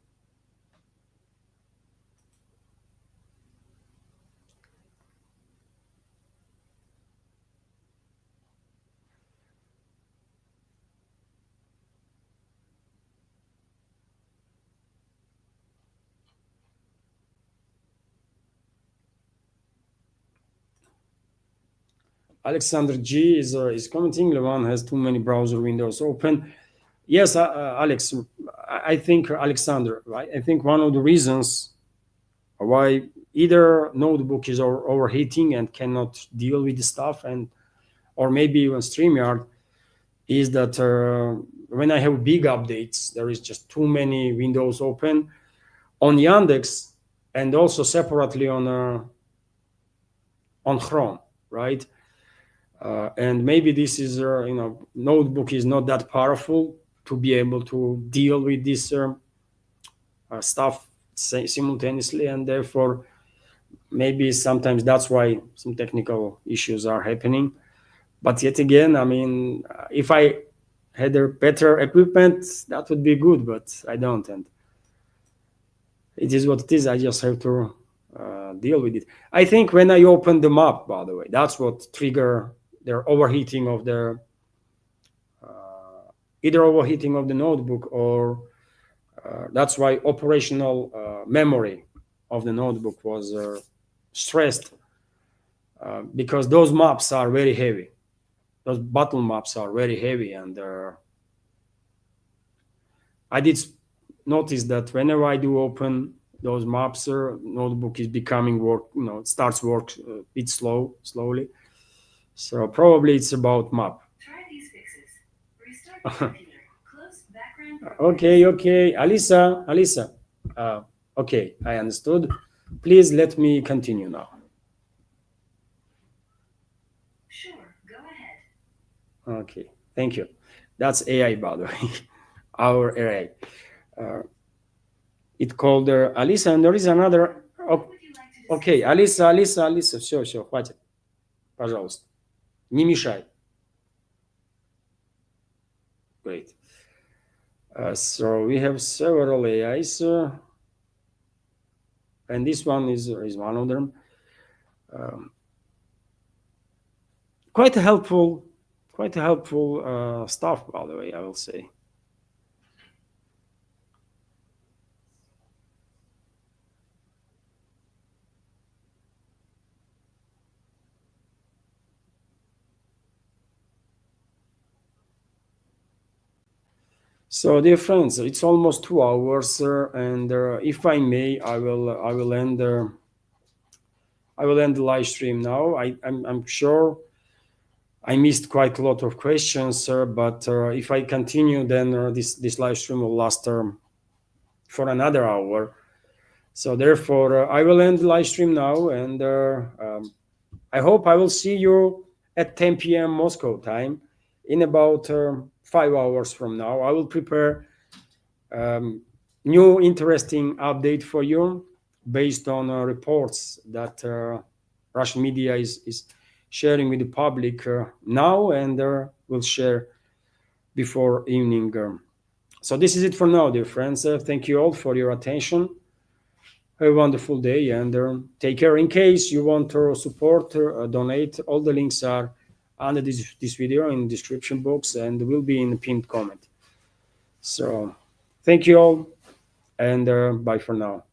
Alexander G is commenting. Levan has too many browser windows open. Yes, Alex, I think Alexander, right? I think one of the reasons why either notebook is overheating and cannot deal with the stuff, or maybe even StreamYard, is that when I have big updates, there is just too many windows open on Yandex, and also separately on Chrome, right? And maybe this is, notebook is not that powerful to be able to deal with this stuff simultaneously, and therefore maybe sometimes that's why some technical issues are happening. But yet again, I mean, if I had a better equipment, that would be good, but I don't, and it is what it is. I just have to deal with it. I think when I open the map, by the way, that's what trigger their overheating of their either overheating of the notebook, or that's why operational memory of the notebook was stressed, because those maps are very heavy. Those battle maps are very heavy, and I did notice that whenever I do open those maps, notebook is becoming it starts work a bit slowly. So probably it's about map. Try these fixes. Restart the computer. Close background. Okay. Alisa. Okay, I understood. Please let me continue now. Okay, thank you. That's AI, by the way, our AI. It called Alisa, and there is another. Окей, Алиса, все, хватит, пожалуйста. Не мешай. Great. So we have several AIs, and this one is one of them. Quite helpful, stuff, by the way, I will say. So, dear friends, it's almost 2 hours, and if I may, I will end the live stream now. I'm sure I missed quite a lot of questions, but if I continue, then this live stream will last for another hour. So therefore, I will end the live stream now, and I hope I will see you at 10 p.m. Moscow time in about 5 hours from now. I will prepare new interesting update for you based on reports that Russian media is sharing with the public now, and will share before evening. So this is it for now, dear friends. Thank you all for your attention. Have a wonderful day, and take care. In case you want to support or donate, all the links are under this video in the description box and will be in the pinned comment. So thank you all, and bye for now.